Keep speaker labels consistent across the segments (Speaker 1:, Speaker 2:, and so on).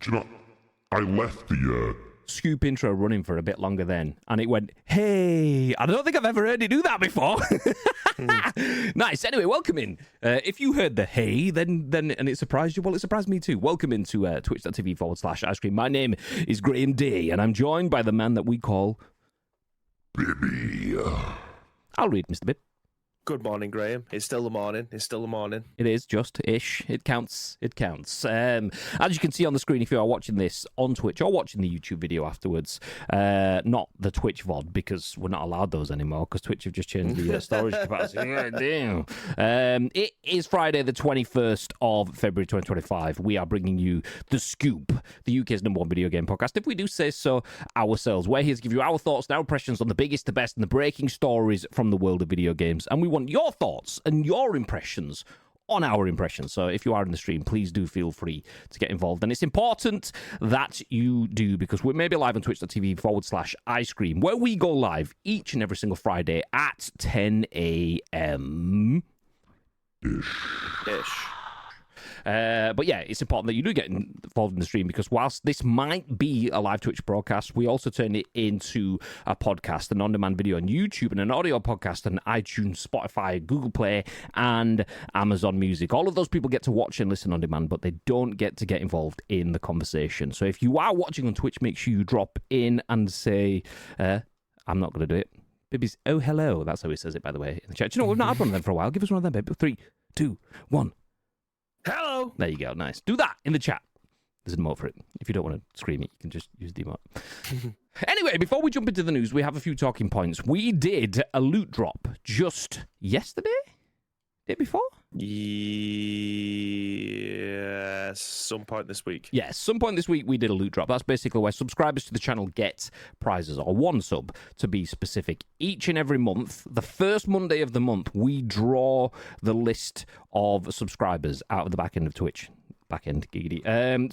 Speaker 1: do you know, I left the
Speaker 2: Scoop intro running for a bit longer then, and it went, hey, I don't think I've ever heard it do that before. Nice. Anyway, welcome in. If you heard the hey, then and it surprised you, well, it surprised me too. Welcome into twitch.tv/ice cream. My name is Graham Day, and I'm joined by the man that we call
Speaker 1: Bibby.
Speaker 2: I'll read, Mr. Bib.
Speaker 3: Good morning, Graham. It's still the morning. It's still the morning.
Speaker 2: It is just-ish. It counts. It counts. As you can see on the screen, if you are watching this on Twitch or watching the YouTube video afterwards, not the Twitch VOD, because we're not allowed those anymore, because Twitch have just changed the storage capacity. Yeah, damn. It is Friday, the 21st of February 2025. We are bringing you The Scoop, the UK's #1 video game podcast, if we do say so ourselves. We're here to give you our thoughts and our impressions on the biggest, the best, and the breaking stories from the world of video games. And we want your thoughts and your impressions on our impressions. So if you are in the stream, please do feel free to get involved. And it's important that you do, because we may be live on twitch.tv/ice cream, where we go live each and every single Friday at 10 a.m.
Speaker 3: Ish.
Speaker 2: But yeah, it's important that you do get involved in the stream, because whilst this might be a live Twitch broadcast, we also turn it into a podcast, an on-demand video on YouTube, and an audio podcast on iTunes, Spotify, Google Play, and Amazon Music. All of those people get to watch and listen on demand, but they don't get to get involved in the conversation. So if you are watching on Twitch, make sure you drop in and say, I'm not going to do it. Bibby's, oh, hello. That's how he says it, by the way, in the chat. Do you know, we've not had one of them for a while. Give us one of them, baby. 3, 2, 1.
Speaker 3: Hello.
Speaker 2: There you go. Nice. Do that in the chat. There's an emote for it. If you don't want to scream it, you can just use the emote. Anyway, before we jump into the news, we have a few talking points. We did a loot drop just yesterday? Day before?
Speaker 3: Yes, some point this week.
Speaker 2: Yes, some point this week we did a loot drop. That's basically where subscribers to the channel get prizes, or one sub to be specific. Each and every month, the first Monday of the month, we draw the list of subscribers out of the back end of Twitch. Back end, giggity.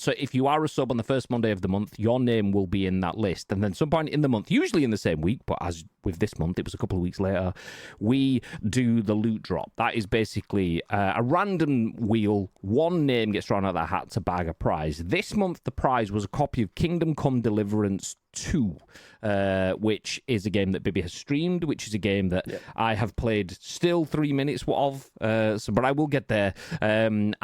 Speaker 2: So if you are a sub on the first Monday of the month, your name will be in that list. And then some point in the month, usually in the same week, but as with this month, it was a couple of weeks later, we do the loot drop. That is basically a random wheel. One name gets drawn out of that hat to bag a prize. This month, the prize was a copy of Kingdom Come Deliverance 2, which is a game that Bibby has streamed, which is a game that I have played still 3 minutes of, but I will get there. And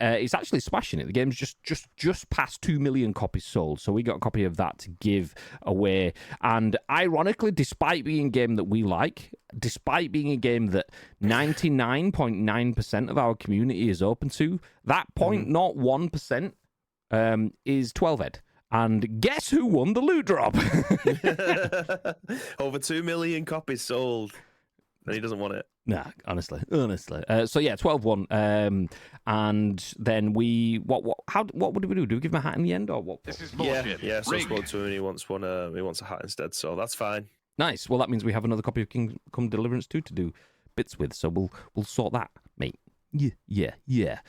Speaker 2: it's actually smashing it. The game's just past 2 million copies sold, so we got a copy of that to give away. And ironically, despite being a game that we like, despite being a game that 99.9% of our community is open to, that 0.01% is 12ed. And guess who won the loot drop?
Speaker 3: Over 2 million copies sold. And he doesn't want it.
Speaker 2: Nah, honestly. So yeah, 12 won. And then we what would we do? Do we give him a hat in the end, or what?
Speaker 4: This is bullshit.
Speaker 3: Yeah. So I spoke to him and he wants a hat instead. So that's fine.
Speaker 2: Nice. Well, that means we have another copy of Kingdom Come Deliverance 2 to do bits with. So we'll sort that, mate. Yeah.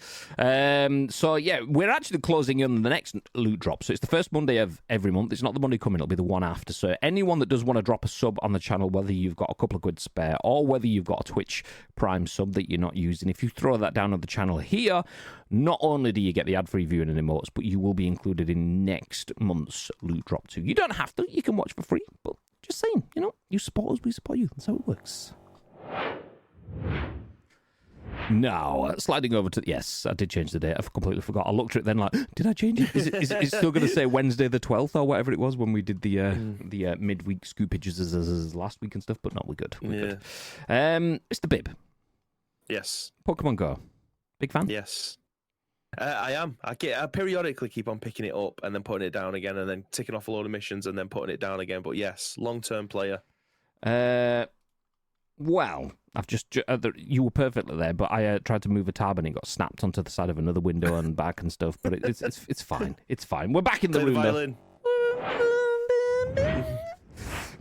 Speaker 2: So yeah, we're actually closing in on the next loot drop. So it's the first Monday of every month. It's not the Monday coming, it'll be the one after. So anyone that does want to drop a sub on the channel, whether you've got a couple of quid spare or whether you've got a Twitch Prime sub that you're not using, if you throw that down on the channel here, not only do you get the ad-free viewing and emotes, but you will be included in next month's loot drop too. You don't have to, you can watch for free, but just saying, you support us, we support you. That's how it works. Now, sliding over to... Yes, I did change the date. I completely forgot. I looked at it then like, did I change it? Is it still going to say Wednesday the 12th or whatever it was when we did the midweek scoopages last week and stuff? But no, we're good. We're good. Mr. Bib.
Speaker 3: Yes.
Speaker 2: Pokémon Go. Big fan?
Speaker 3: Yes. I am. I periodically keep on picking it up and then putting it down again and then ticking off a load of missions and then putting it down again. But yes, long-term player.
Speaker 2: Well, I've you were perfectly there, but I tried to move a tab and it got snapped onto the side of another window and back and stuff. But it's fine. It's fine. We're back in the room.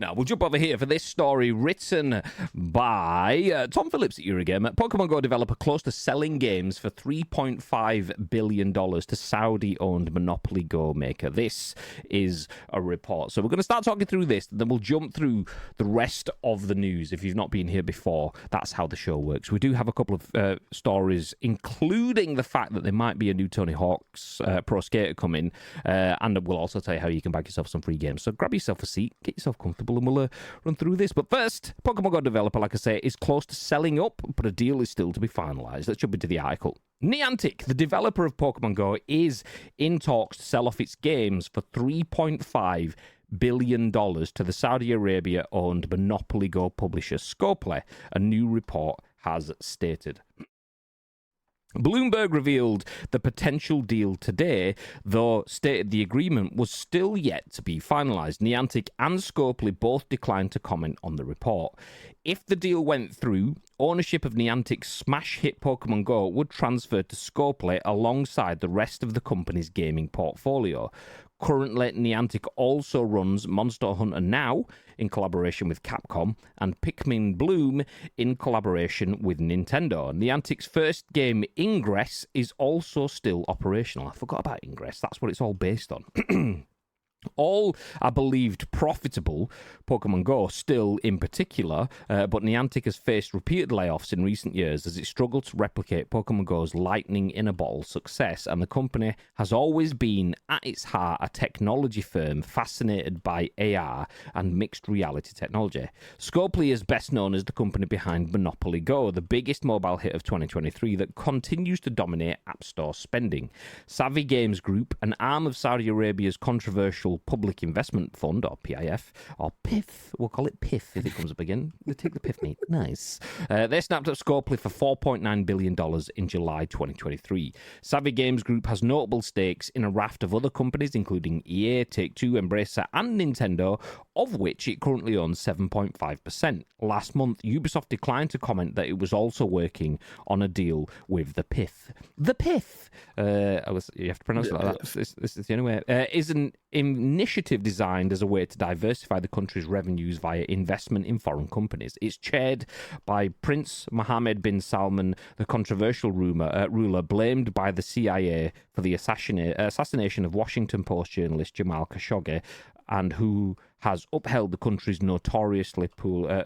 Speaker 2: Now, we'll jump over here for this story written by Tom Phillips at Eurogamer. Pokemon Go developer close to selling games for $3.5 billion to Saudi-owned Monopoly Go maker. This is a report. So we're going to start talking through this, then we'll jump through the rest of the news. If you've not been here before, that's how the show works. We do have a couple of stories, including the fact that there might be a new Tony Hawk's Pro Skater coming, and we'll also tell you how you can bag yourself some free games. So grab yourself a seat, get yourself comfortable, and we'll run through this. But first, Pokemon Go developer, like I say, is close to selling up, but a deal is still to be finalised. Let's jump into the article. Niantic, the developer of Pokemon Go, is in talks to sell off its games for $3.5 billion to the Saudi Arabia-owned Monopoly Go publisher Scopely, a new report has stated. Bloomberg revealed the potential deal today, though stated the agreement was still yet to be finalised. Niantic and Scopely both declined to comment on the report. If the deal went through, ownership of Niantic's smash hit Pokemon Go would transfer to Scopely alongside the rest of the company's gaming portfolio. Currently, Niantic also runs Monster Hunter Now in collaboration with Capcom and Pikmin Bloom in collaboration with Nintendo. Niantic's first game, Ingress, is also still operational. I forgot about Ingress. That's what it's all based on. All are believed profitable, Pokemon Go still in particular, but Niantic has faced repeated layoffs in recent years as it struggled to replicate Pokemon Go's lightning-in-a-bottle success, and the company has always been, at its heart, a technology firm fascinated by AR and mixed reality technology. Scopely is best known as the company behind Monopoly Go, the biggest mobile hit of 2023 that continues to dominate App Store spending. Savvy Games Group, an arm of Saudi Arabia's controversial Public Investment Fund, or PIF, or PIF, we'll call it PIF if it comes up again. They take the PIF, mate. Nice. They snapped up Scopely for $4.9 billion in July 2023. Savvy Games Group has notable stakes in a raft of other companies, including EA, Take-Two, Embracer, and Nintendo, of which it currently owns 7.5%. Last month, Ubisoft declined to comment that it was also working on a deal with the PIF. The PIF, you have to pronounce it like that. This is the only way. Is an initiative designed as a way to diversify the country's revenues via investment in foreign companies. It's chaired by Prince Mohammed bin Salman, the controversial ruler blamed by the CIA for the assassination of Washington Post journalist Jamal Khashoggi, and who has upheld the country's notoriously poor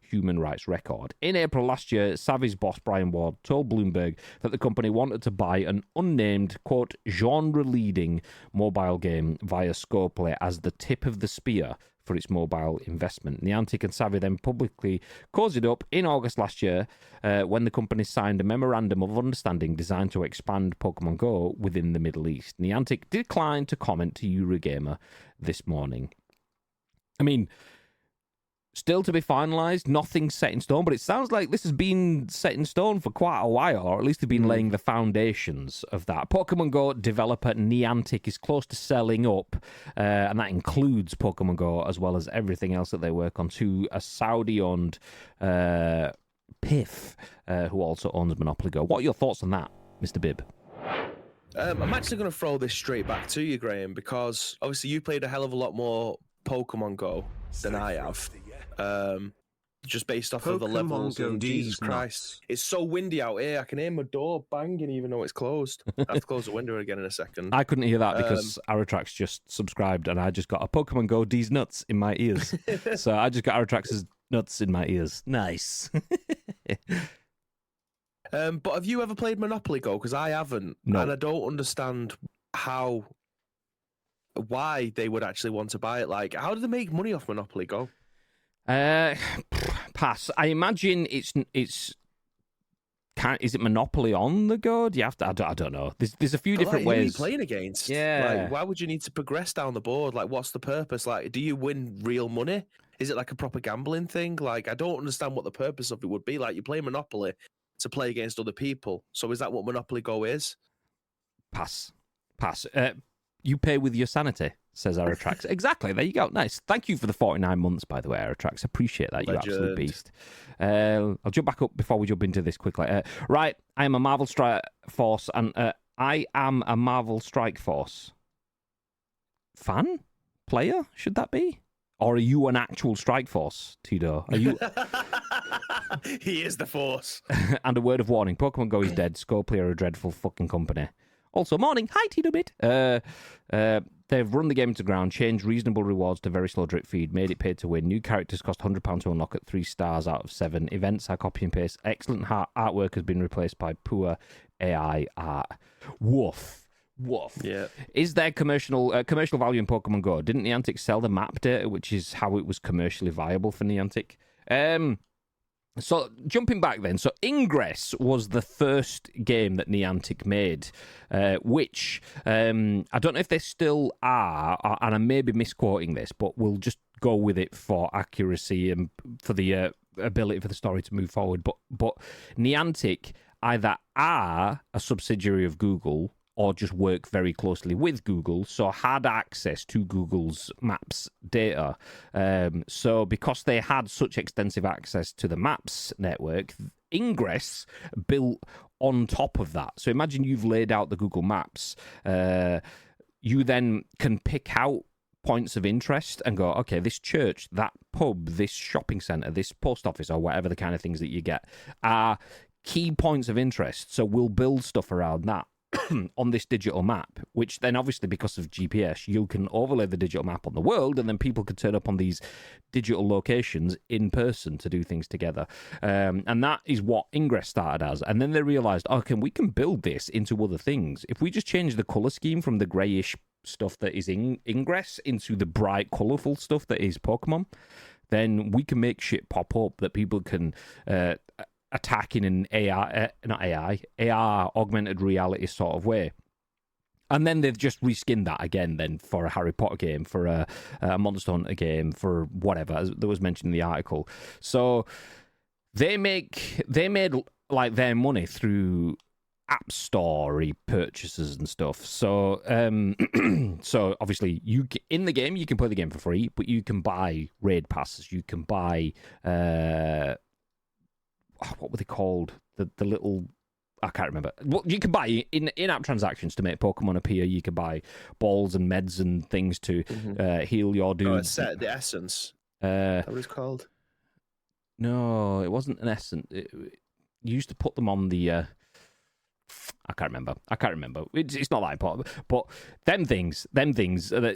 Speaker 2: human rights record. In April last year, Savvy's boss Brian Ward told Bloomberg that the company wanted to buy an unnamed, quote, genre-leading mobile game via Scopely as the tip of the spear for its mobile investment. Niantic and Savvy then publicly cozied up in August last year when the company signed a memorandum of understanding designed to expand Pokemon Go within the Middle East. Niantic declined to comment to Eurogamer this morning. I mean, still to be finalised, nothing set in stone, but it sounds like this has been set in stone for quite a while, or at least they've been laying the foundations of that. Pokemon Go developer Niantic is close to selling up, and that includes Pokemon Go as well as everything else that they work on, to a Saudi-owned PIF, who also owns Monopoly Go. What are your thoughts on that, Mr. Bibb?
Speaker 3: I'm actually going to throw this straight back to you, Graham, because obviously you played a hell of a lot more Pokemon Go than I have. Just based off of the levels.
Speaker 4: Go,
Speaker 3: and Jesus Christ, it's so windy out here. I can hear my door banging even though it's closed. I have to close the window again in a second.
Speaker 2: I couldn't hear that because Aratrax just subscribed and I just got a Pokemon Go D's nuts in my ears. So I just got Aratrax's nuts in my ears. Nice.
Speaker 3: But have you ever played Monopoly Go? Because I haven't,
Speaker 2: no.
Speaker 3: And I don't understand why they would actually want to buy it. Like, how do they make money off Monopoly Go?
Speaker 2: Pass. I imagine is it Monopoly on the go? Do you have to? I don't know. There's a few different ways.
Speaker 3: Who are you playing against?
Speaker 2: Yeah.
Speaker 3: Like, why would you need to progress down the board? Like, what's the purpose? Like, do you win real money? Is it like a proper gambling thing? Like, I don't understand what the purpose of it would be. Like, you play Monopoly to play against other people. So is that what Monopoly Go is?
Speaker 2: Pass. You pay with your sanity, says Aratrax. Exactly. There you go. Nice. Thank you for the 49 months, by the way, Aratrax. Appreciate that. You absolute beast. I'll jump back up before we jump into this quickly. Right. I am a Marvel Strike Force, and I am a Marvel Strike Force fan? Player? Should that be? Or are you an actual strike force, Tito? Are you?
Speaker 3: He is the force.
Speaker 2: And a word of warning: Pokemon Go is dead. Scopely are a dreadful fucking company. Also, morning. Hi, Tito Bit. They've run the game to ground, changed reasonable rewards to very slow drip feed, made it pay to win. New characters cost £100 to unlock at 3 stars out of 7. Events are copy and paste. Excellent artwork has been replaced by poor AI art. Woof. Woof.
Speaker 3: Yeah.
Speaker 2: Is there commercial value in Pokemon Go? Didn't Niantic sell the map data, which is how it was commercially viable for Niantic? So jumping back then, so Ingress was the first game that Niantic made, which I don't know if they still are, and I may be misquoting this, but we'll just go with it for accuracy and for the ability for the story to move forward. But Niantic either are a subsidiary of Google or just work very closely with Google, so had access to Google's Maps data. So because they had such extensive access to the Maps network, Ingress built on top of that. So imagine you've laid out the Google Maps. You then can pick out points of interest and go, okay, this church, that pub, this shopping centre, this post office, or whatever the kind of things that you get are key points of interest. So we'll build stuff around that on this digital map, which then obviously because of GPS, you can overlay the digital map on the world, and then people could turn up on these digital locations in person to do things together. And that is what Ingress started as. And then they realized, we can build this into other things. If we just change the color scheme from the grayish stuff that is Ingress into the bright, colorful stuff that is Pokemon, then we can make shit pop up that people can attack in an AR, augmented reality sort of way. And then they've just reskinned that again then for a Harry Potter game, for a Monster Hunter game, for whatever, as that was mentioned in the article. So they made like their money through App Store purchases and stuff. So so obviously in the game you can play the game for free, but you can buy raid passes, you can buy what were they called? The little, I can't remember. Well, you can buy in-app transactions to make Pokemon appear. You can buy balls and meds and things to heal your dudes.
Speaker 3: The essence. Is that what it's called?
Speaker 2: No, it wasn't an essence. You used to put them on the. I can't remember. It's not that important. But them things,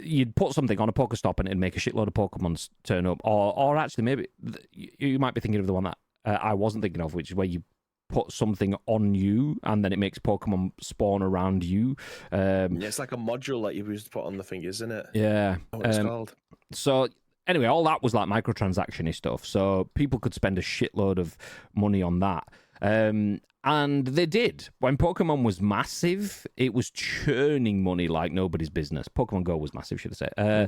Speaker 2: you'd put something on a Pokestop and it'd make a shitload of Pokemons turn up. Or actually, maybe you might be thinking of the one that I wasn't thinking of, which is where you put something on you and then it makes Pokemon spawn around you.
Speaker 3: Yeah, it's like a module that you used to put on the thing, isn't it?
Speaker 2: Yeah.
Speaker 3: What it's called.
Speaker 2: So anyway, all that was like microtransaction-y stuff. So people could spend a shitload of money on that. And they did. When Pokemon was massive, it was churning money like nobody's business. Pokemon Go was massive, should I say.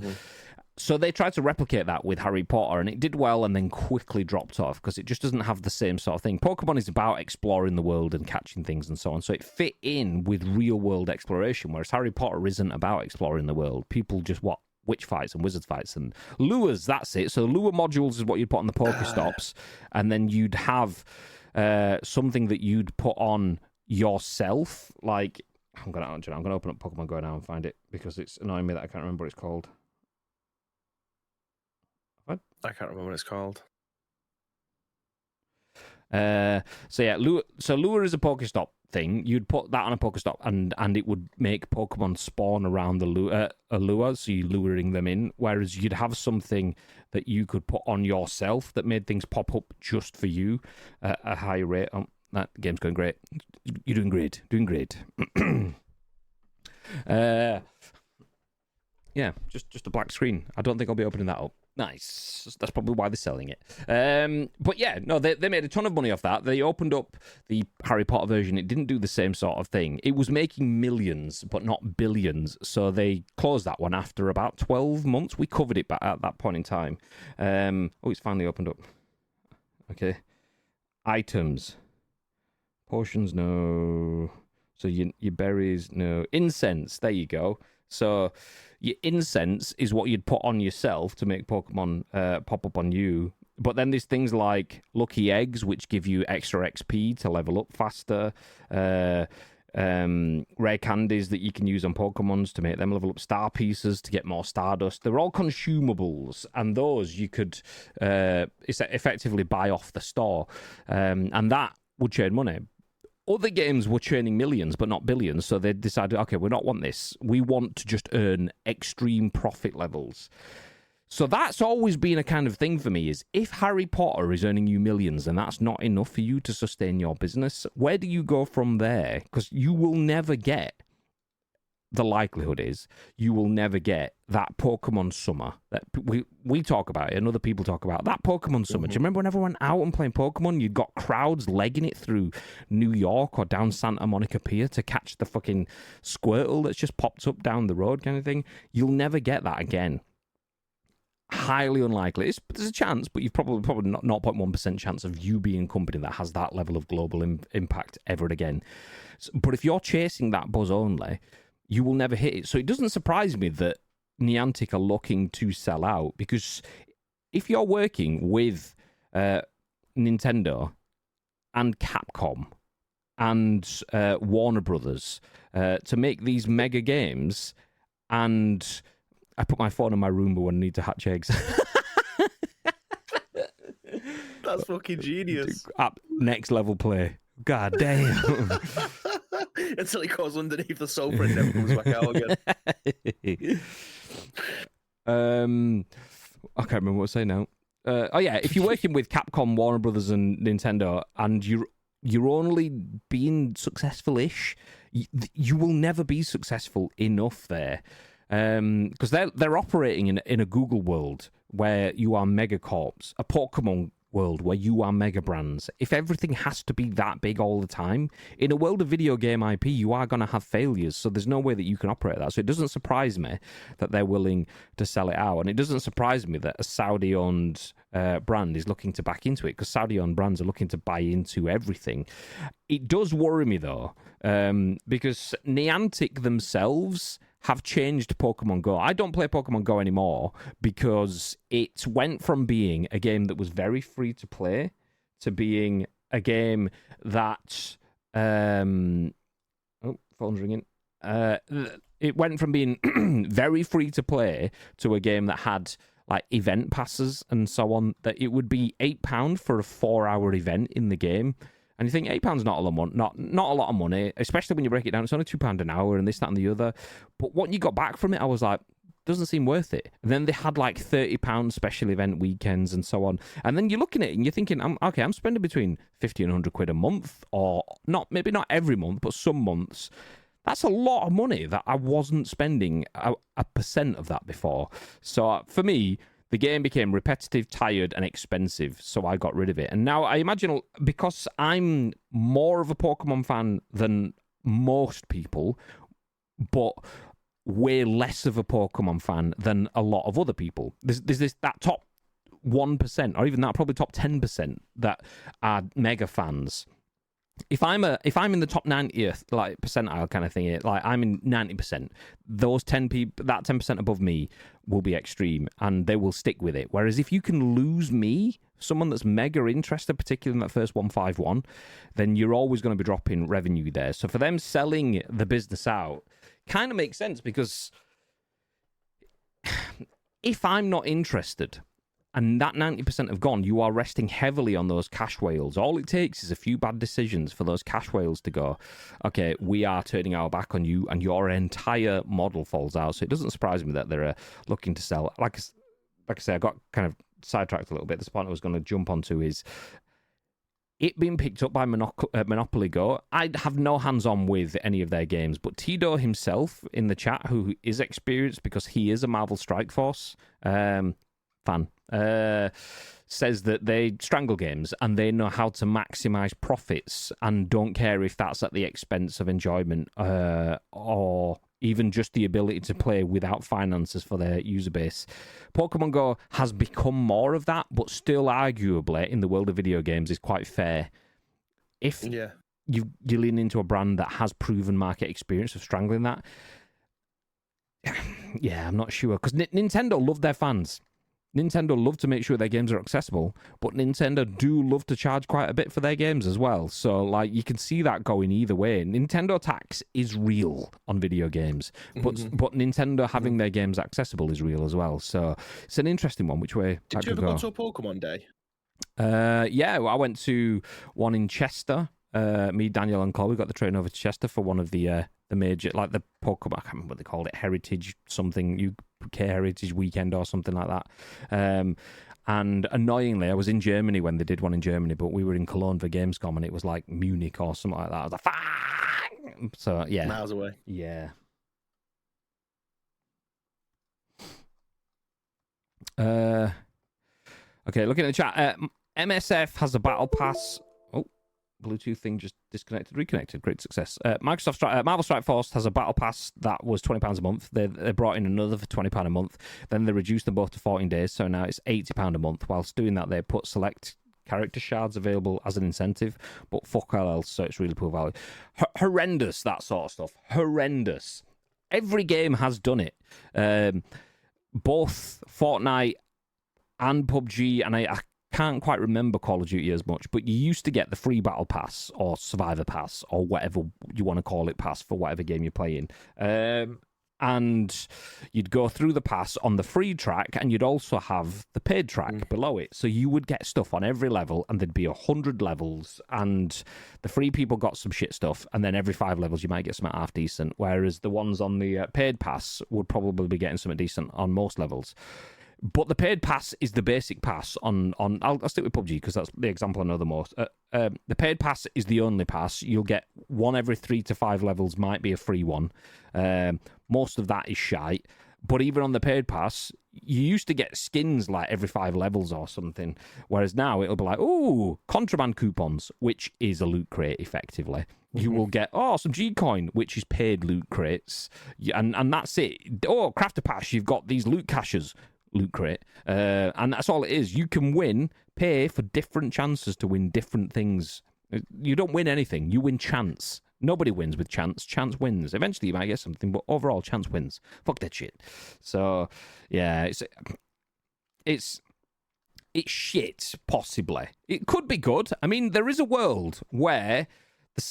Speaker 2: So they tried to replicate that with Harry Potter, and it did well and then quickly dropped off because it just doesn't have the same sort of thing. Pokemon is about exploring the world and catching things and so on, so it fit in with real-world exploration, whereas Harry Potter isn't about exploring the world. People just, witch fights and wizard fights and lures, that's it. So lure modules is what you'd put on the Pokestops, and then you'd have something that you'd put on yourself. Like, I'm gonna open up Pokemon Go now and find it because it's annoying me that I can't remember what it's called.
Speaker 3: I can't remember what it's called.
Speaker 2: So yeah, lure is a Pokestop thing. You'd put that on a Pokestop, and it would make Pokemon spawn around the lure, so you're luring them in. Whereas you'd have something that you could put on yourself that made things pop up just for you at a high rate. That game's going great. You're doing great. Yeah, just a black screen. I don't think I'll be opening that up. Nice. That's probably why they're selling it. But yeah, no, they made a ton of money off that. They opened up the Harry Potter version. It didn't do the same sort of thing. It was making millions, but not billions. So they closed that one after about 12 months. We covered it back at that point in time. It's finally opened up. Okay. Items. Potions, no. So your berries, no. Incense, there you go. So your incense is what you'd put on yourself to make Pokemon pop up on you. But then there's things like lucky eggs, which give you extra XP to level up faster. rare candies that you can use on Pokemons to make them level up, star pieces to get more Stardust. They're all consumables, and those you could effectively buy off the store, and that would churn money. Other games were churning millions, but not billions, so they decided, okay, we don't want this. We want to just earn extreme profit levels. So that's always been a kind of thing for me, is if Harry Potter is earning you millions and that's not enough for you to sustain your business, where do you go from there? Because you will never get, the likelihood is, you will never get that Pokemon summer that we talk about it and other people talk about. That Pokemon summer. Do you remember when everyone went out and playing Pokemon? You'd got crowds legging it through New York or down Santa Monica Pier to catch the fucking Squirtle that's just popped up down the road kind of thing. You'll never get that again. Highly unlikely. There's a chance, but you've probably not 0.1% chance of you being a company that has that level of global impact ever again. But if you're chasing that buzz only, you will never hit it. So it doesn't surprise me that Niantic are looking to sell out, because if you're working with Nintendo and Capcom and Warner Brothers to make these mega games, and I put my phone in my room when I need to hatch eggs.
Speaker 3: That's fucking genius.
Speaker 2: Next level play. God damn.
Speaker 3: Until he goes underneath the sofa and never comes back out again.
Speaker 2: I can't remember what I was saying now. If you're working with Capcom, Warner Brothers, and Nintendo, and you're only being successful-ish, you will never be successful enough there. Because they're operating in a Google world where you are megacorps, a Pokemon world where you are mega brands. If everything has to be that big all the time, in a world of video game IP, you are going to have failures. So there's no way that you can operate that. So it doesn't surprise me that they're willing to sell it out. And it doesn't surprise me that a Saudi-owned brand is looking to back into it, because Saudi-owned brands are looking to buy into everything. It does worry me, though, because Niantic themselves have changed Pokemon Go. I don't play Pokemon Go anymore because it went from being a game that was very free to play to being a game that phone's ringing. It went from being very free to play to a game that had like event passes and so on, that it would be £8 for a 4-hour event in the game. And you think £8 not a lot of money, not a lot of money, especially when you break it down. It's only £2 an hour and this, that, and the other. But what you got back from it, I was like, doesn't seem worth it. And then they had like £30 special event weekends and so on. And then you're looking at it and you're thinking, I'm spending between 50 and 100 quid a month, or maybe not every month, but some months. That's a lot of money that I wasn't spending a percent of that before. So for me, the game became repetitive, tired, and expensive, so I got rid of it. And now I imagine, because I'm more of a Pokemon fan than most people, but way less of a Pokemon fan than a lot of other people. There's that top 1%, or even that probably top 10% that are mega fans. If I'm in the top 90th like percentile kind of thing, like I'm in 90%, those 10 people, that 10% above me will be extreme and they will stick with it. Whereas if you can lose me, someone that's mega interested, particularly in that first 151, then you're always going to be dropping revenue there. So for them selling the business out kind of makes sense, because if I'm not interested and that 90% have gone, you are resting heavily on those cash whales. All it takes is a few bad decisions for those cash whales to go, okay, we are turning our back on you, and your entire model falls out. So it doesn't surprise me that they're looking to sell. Like I say, I got kind of sidetracked a little bit. This point I was going to jump onto is it being picked up by Monopoly Go. I have no hands-on with any of their games, but Tito himself in the chat, who is experienced because he is a Marvel Strike Force fan, says that they strangle games and they know how to maximize profits and don't care if that's at the expense of enjoyment or even just the ability to play without finances for their user base. Pokemon Go has become more of that, but still arguably in the world of video games is quite fair. If you lean into a brand that has proven market experience of strangling that, yeah, I'm not sure. Because Nintendo love their fans. Nintendo love to make sure their games are accessible, but Nintendo do love to charge quite a bit for their games as well. So, like, you can see that going either way. Nintendo tax is real on video games, but Nintendo having their games accessible is real as well. So, it's an interesting one. Which way
Speaker 3: Did you ever go to a Pokemon day?
Speaker 2: Yeah, I went to one in Chester. Me, Daniel, and Chloe got the train over to Chester for one of the major, like the Pokemon, I can't remember what they called it, Heritage something, UK Heritage Weekend or something like that. And annoyingly, I was in Germany when they did one in Germany, but we were in Cologne for Gamescom, and it was like Munich or something like that. I was like, fuck! So, yeah.
Speaker 3: Miles away.
Speaker 2: Yeah. Okay, looking at the chat. MSF has a battle pass. Bluetooth thing just disconnected, reconnected. Great success. Marvel Strike Force has a battle pass that was £20 a month. They brought in another for £20 a month. Then they reduced them both to 14 days, so now it's £80 a month. Whilst doing that, they put select character shards available as an incentive, but fuck all else, so it's really poor value. Horrendous, that sort of stuff. Horrendous. Every game has done it. Both Fortnite and PUBG, and I can't quite remember Call of Duty as much, but you used to get the free battle pass or survivor pass or whatever you want to call it, pass for whatever game you're playing. And you'd go through the pass on the free track, and you'd also have the paid track below it. So you would get stuff on every level, and there'd be 100 levels, and the free people got some shit stuff, and then every 5 levels you might get something half decent, whereas the ones on the paid pass would probably be getting something decent on most levels. But the paid pass is the basic pass on I'll stick with PUBG because that's the example I know the most. The paid pass is the only pass. You'll get one every 3 to 5 levels, might be a free one. Most of that is shite. But even on the paid pass, you used to get skins like every 5 levels or something. Whereas now it'll be like, ooh, contraband coupons, which is a loot crate effectively. You will get, some G-Coin, which is paid loot crates. And that's it. Oh, Crafter Pass, you've got these loot caches. Loot crate, and that's all it is. You can pay for different chances to win different things. You don't win anything, you win chance. Nobody wins with chance. Chance wins. Eventually you might get something, but overall chance wins. Fuck that shit. So yeah, it's shit, possibly. It could be good. I mean, there is a world where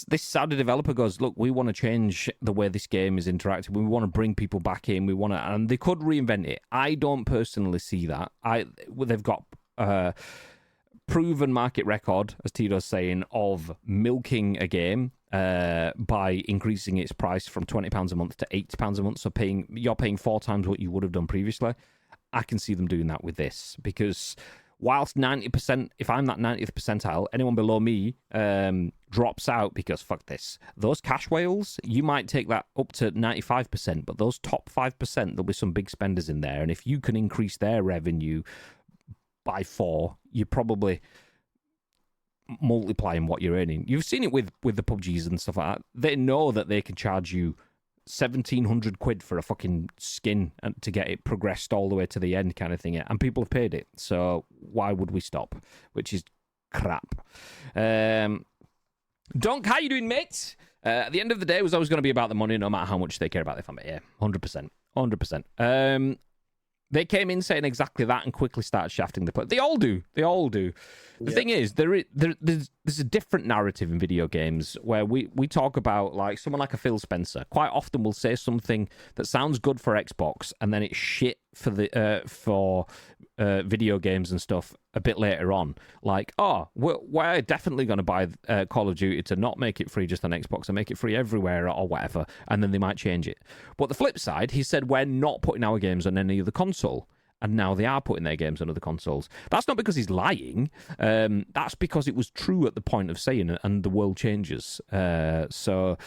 Speaker 2: this Saudi developer goes, look, we want to change the way this game is interactive. We want to bring people back in. And they could reinvent it. I don't personally see that. They've got proven market record, as Tito's saying, of milking a game by increasing its price from £20 a month to £80 a month. So you're paying 4 times what you would have done previously. I can see them doing that with this because whilst 90%, if I'm that 90th percentile, anyone below me drops out because fuck this. Those cash whales, you might take that up to 95%, but those top 5%, there'll be some big spenders in there. And if you can increase their revenue by 4, you're probably multiplying what you're earning. You've seen it with the PUBGs and stuff like that. They know that they can charge you 1,700 quid for a fucking skin and to get it progressed all the way to the end kind of thing, and people have paid it, so why would we stop? Which is crap. Donk, how you doing, mate? At the end of the day, it was always going to be about the money, no matter how much they care about their family. Yeah, 100%. They came in saying exactly that and quickly started shafting the play. They all do. The thing is, there's a different narrative in video games where we talk about, like, someone like a Phil Spencer quite often will say something that sounds good for Xbox and then it's shit for the video games and stuff a bit later on. Like, we're definitely going to buy Call of Duty to not make it free just on Xbox and make it free everywhere or whatever, and then they might change it. But the flip side, he said, we're not putting our games on any other console. And now they are putting their games on other consoles. That's not because he's lying. That's because it was true at the point of saying it, and the world changes. So,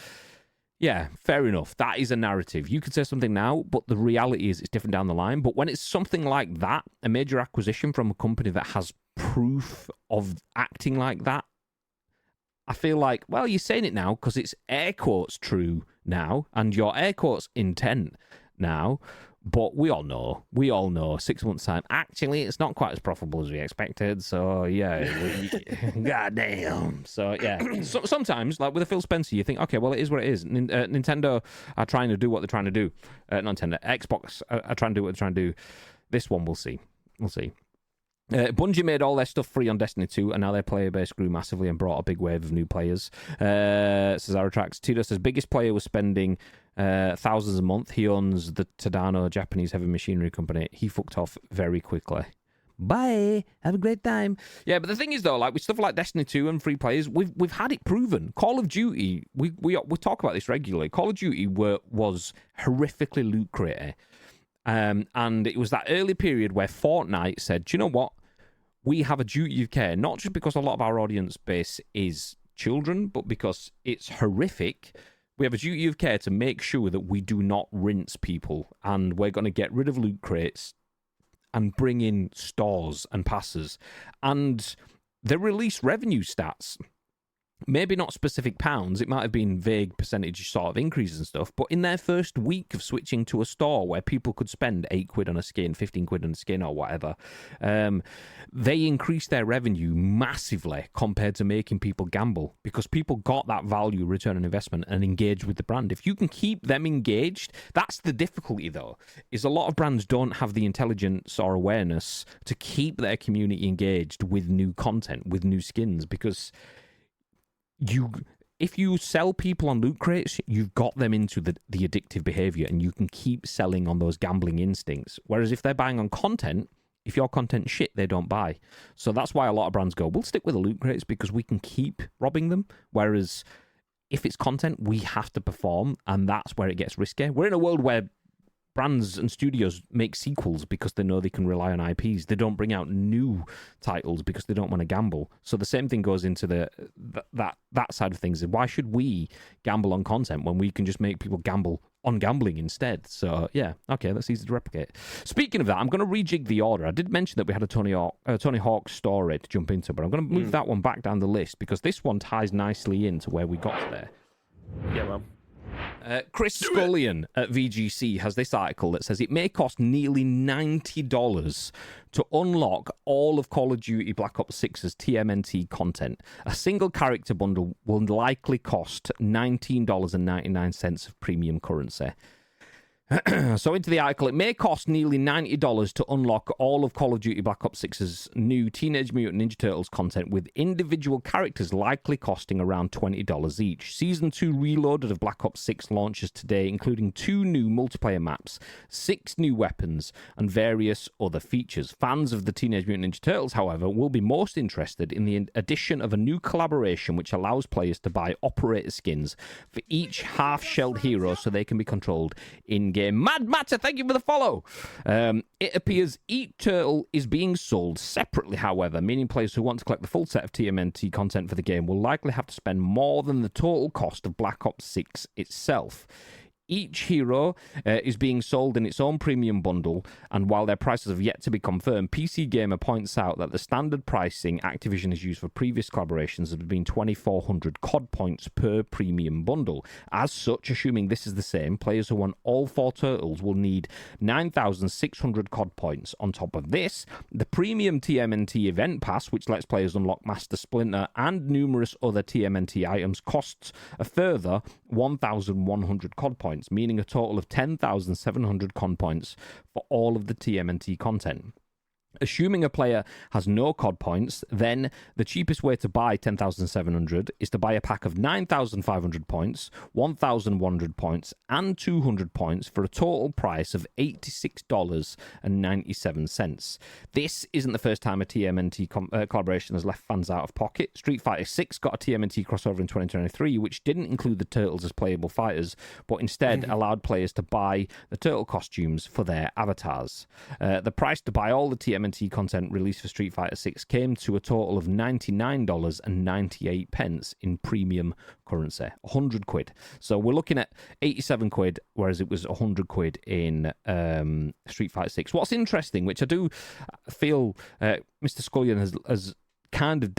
Speaker 2: yeah, fair enough. That is a narrative. You could say something now, but the reality is it's different down the line. But when it's something like that, a major acquisition from a company that has proof of acting like that, I feel like, well, you're saying it now because it's air quotes true now, and your air quotes intent now. But we all know 6 months' time, actually, it's not quite as profitable as we expected. So, yeah, goddamn. So, yeah, sometimes, like with a Phil Spencer, you think, okay, well, it is what it is. Nintendo are trying to do what they're trying to do. Not Nintendo, Xbox are trying to do what they're trying to do. This one, we'll see. We'll see. Bungie made all their stuff free on Destiny 2, and now their player base grew massively and brought a big wave of new players. Says Aratrax. Tito says, biggest player was spending thousands a month. He owns the Tadano Japanese heavy machinery company. He fucked off very quickly. Bye. Have a great time. Yeah, but the thing is, though, like with stuff like Destiny 2 and free players, we've had it proven. Call of Duty, we talk about this regularly. Call of Duty was horrifically loot crater. And it was that early period where Fortnite said, do you know what? We have a duty of care, not just because a lot of our audience base is children, but because it's horrific. We have a duty of care to make sure that we do not rinse people, and we're going to get rid of loot crates and bring in stores and passes. And they released revenue stats. Maybe not specific pounds, it might have been vague percentage sort of increases and stuff, but in their first week of switching to a store where people could spend 8 quid on a skin, 15 quid on a skin or whatever, they increased their revenue massively compared to making people gamble, because people got that value, return on investment, and engaged with the brand. If you can keep them engaged, that's the difficulty though, is a lot of brands don't have the intelligence or awareness to keep their community engaged with new content, with new skins, because if you sell people on loot crates, you've got them into the addictive behavior, and you can keep selling on those gambling instincts. Whereas if they're buying on content, if your content's shit, they don't buy. So that's why a lot of brands go, we'll stick with the loot crates because we can keep robbing them. Whereas if it's content, we have to perform, and that's where it gets risky. We're in a world where brands and studios make sequels because they know they can rely on IPs. They don't bring out new titles because they don't want to gamble. So the same thing goes into that side of things. Why should we gamble on content when we can just make people gamble on gambling instead? So yeah, okay, that's easy to replicate. Speaking of that, I'm going to rejig the order. I did mention that we had a Tony Hawk story to jump into, but I'm going to move that one back down the list because this one ties nicely into where we got there.
Speaker 3: Yeah, man.
Speaker 2: Chris Scullion at VGC has this article that says it may cost nearly $90 to unlock all of Call of Duty Black Ops 6's TMNT content. A single character bundle will likely cost $19.99 of premium currency. So into the article, it may cost nearly $90 to unlock all of Call of Duty Black Ops 6's new Teenage Mutant Ninja Turtles content, with individual characters likely costing around $20 each. Season 2 Reloaded of Black Ops 6 launches today, including 2 new multiplayer maps, 6 new weapons, and various other features. Fans of the Teenage Mutant Ninja Turtles, however, will be most interested in the addition of a new collaboration which allows players to buy operator skins for each half-shelled hero so they can be controlled in-game. Mad Matter, thank you for the follow. It appears each turtle is being sold separately, however, meaning players who want to collect the full set of TMNT content for the game will likely have to spend more than the total cost of Black Ops 6 itself. Each hero is being sold in its own premium bundle, and while their prices have yet to be confirmed, PC Gamer points out that the standard pricing Activision has used for previous collaborations has been 2,400 COD points per premium bundle. As such, assuming this is the same, players who want all 4 turtles will need 9,600 COD points. On top of this, the premium TMNT event pass, which lets players unlock Master Splinter and numerous other TMNT items, costs a further 1,100 COD points, meaning a total of 10,700 COD points for all of the TMNT content. Assuming a player has no COD points, then the cheapest way to buy 10,700 is to buy a pack of 9,500 points, 1,100 points, and 200 points for a total price of $86.97. This isn't the first time a TMNT collaboration has left fans out of pocket. Street Fighter 6 got a TMNT crossover in 2023, which didn't include the turtles as playable fighters, but instead allowed players to buy the turtle costumes for their avatars. The price to buy all the TMNT content released for Street Fighter 6 came to a total of $99.98 in premium currency, 100 quid. So we're looking at 87 quid, whereas it was 100 quid in Street Fighter 6. What's interesting, which I do feel Mr. Scullion has kind of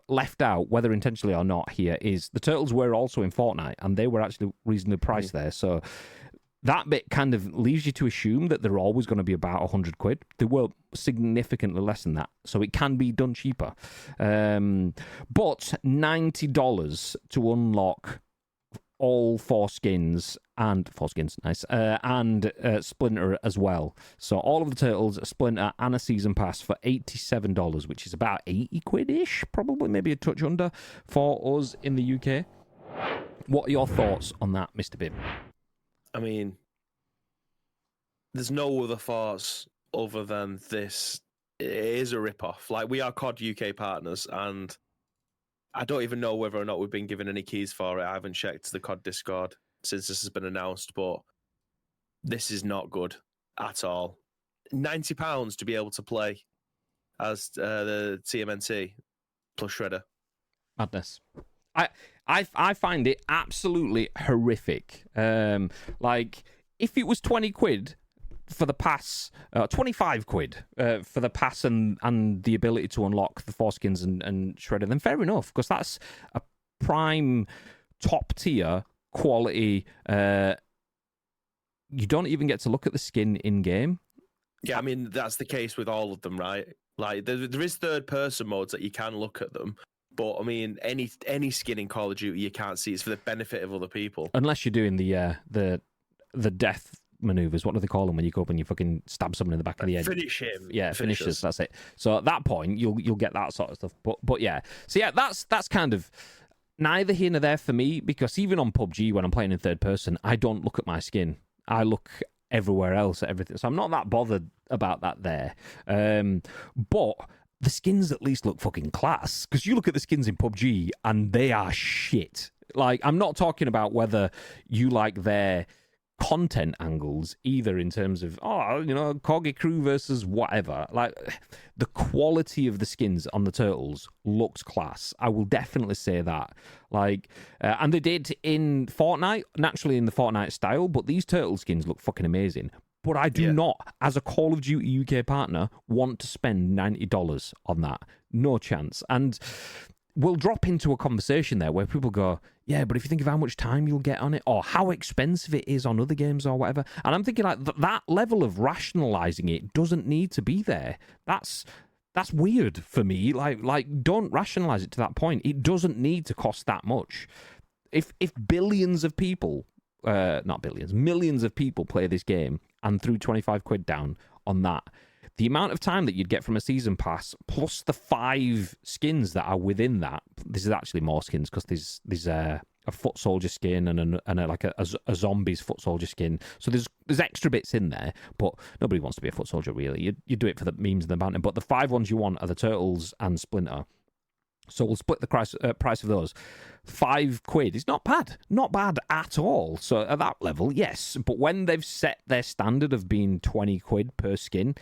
Speaker 2: left out, whether intentionally or not here, is the turtles were also in Fortnite, and they were actually reasonably priced there. So that bit kind of leaves you to assume that they're always going to be about 100 quid. They were significantly less than that, so it can be done cheaper. But $90 to unlock all four skins, nice, and Splinter as well. So all of the Turtles, Splinter, and a season pass for $87, which is about 80 quid-ish, probably, maybe a touch under, for us in the UK. What are your thoughts on that, Mr. Bib?
Speaker 3: I mean, there's no other thoughts other than this. It is a rip-off. Like, we are COD UK partners, and I don't even know whether or not we've been given any keys for it. I haven't checked the COD Discord since this has been announced, but this is not good at all. £90 to be able to play as the TMNT plus Shredder.
Speaker 2: Madness. I find it absolutely horrific. Like, if it was 20 quid for the pass, 25 quid for the pass and the ability to unlock the foreskins and Shredder, then fair enough, because that's a prime top tier quality. You don't even get to look at the skin in game.
Speaker 3: Yeah, I mean, that's the case with all of them, right? Like, there is third person modes that you can look at them. But I mean, any skin in Call of Duty you can't see. It's for the benefit of other people.
Speaker 2: Unless you're doing the death maneuvers. What do they call them when you go up and you fucking stab someone in the back of the head?
Speaker 3: Finish him.
Speaker 2: Yeah, finishers. That's it. So at that point, you'll get that sort of stuff. But yeah. So yeah, that's kind of neither here nor there for me, because even on PUBG when I'm playing in third person, I don't look at my skin. I look everywhere else at everything. So I'm not that bothered about that there. But the skins at least look fucking class, because you look at the skins in PUBG and they are shit. Like, I'm not talking about whether you like their content angles either, in terms of Corgi crew versus whatever. Like, the quality of the skins on the Turtles looks class. I will definitely say that. Like, and they did in Fortnite, naturally in the Fortnite style, but these Turtle skins look fucking amazing. But I do not, as a Call of Duty UK partner, want to spend $90 on that. No chance. And we'll drop into a conversation there where people go, yeah, but if you think of how much time you'll get on it, or how expensive it is on other games or whatever, and I'm thinking, like, that level of rationalising it doesn't need to be there. That's weird for me. Like, don't rationalise it to that point. It doesn't need to cost that much. If billions of people, not billions, millions of people play this game and threw 25 quid down on that, the amount of time that you'd get from a season pass, plus the 5 skins that are within that, this is actually more skins, because there's a foot soldier skin and a zombie's foot soldier skin. So there's extra bits in there, but nobody wants to be a foot soldier, really. You do it for the memes and the banter. But the 5 ones you want are the Turtles and Splinter. So we'll split the price of those. 5 quid is not bad at all. So at that level, yes. But when they've set their standard of being 20 quid per skin,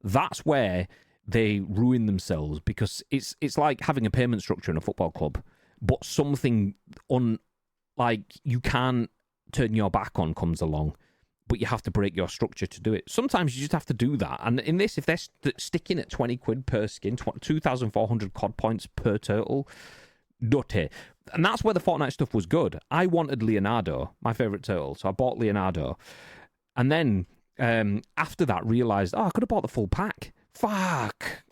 Speaker 2: that's where they ruin themselves, because it's like having a payment structure in a football club, but something like you can't turn your back on comes along, but you have to break your structure to do it. Sometimes you just have to do that. And in this, if they're sticking at 20 quid per skin, 2,400 COD points per turtle, nutty. And that's where the Fortnite stuff was good. I wanted Leonardo, my favourite turtle, so I bought Leonardo. And then after that, realised, I could have bought the full pack. Fuck.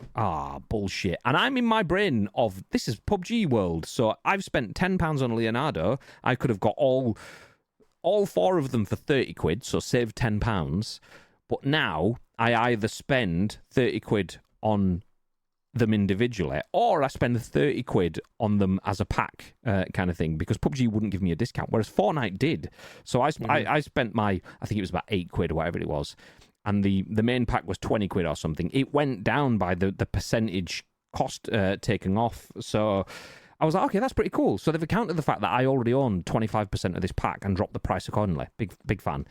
Speaker 2: Bullshit. And I'm in my brain of, this is PUBG world, so I've spent £10 on Leonardo. I could have got all 4 of them for 30 quid, so saved £10. But now I either spend 30 quid on them individually, or I spend 30 quid on them as a pack kind of thing, because PUBG wouldn't give me a discount, whereas Fortnite did. So I spent I think it was about 8 quid or whatever it was, and the main pack was 20 quid or something. It went down by the percentage cost taken off. So I was like, okay, that's pretty cool. So they've accounted the fact that I already own 25% of this pack and dropped the price accordingly. Big fan.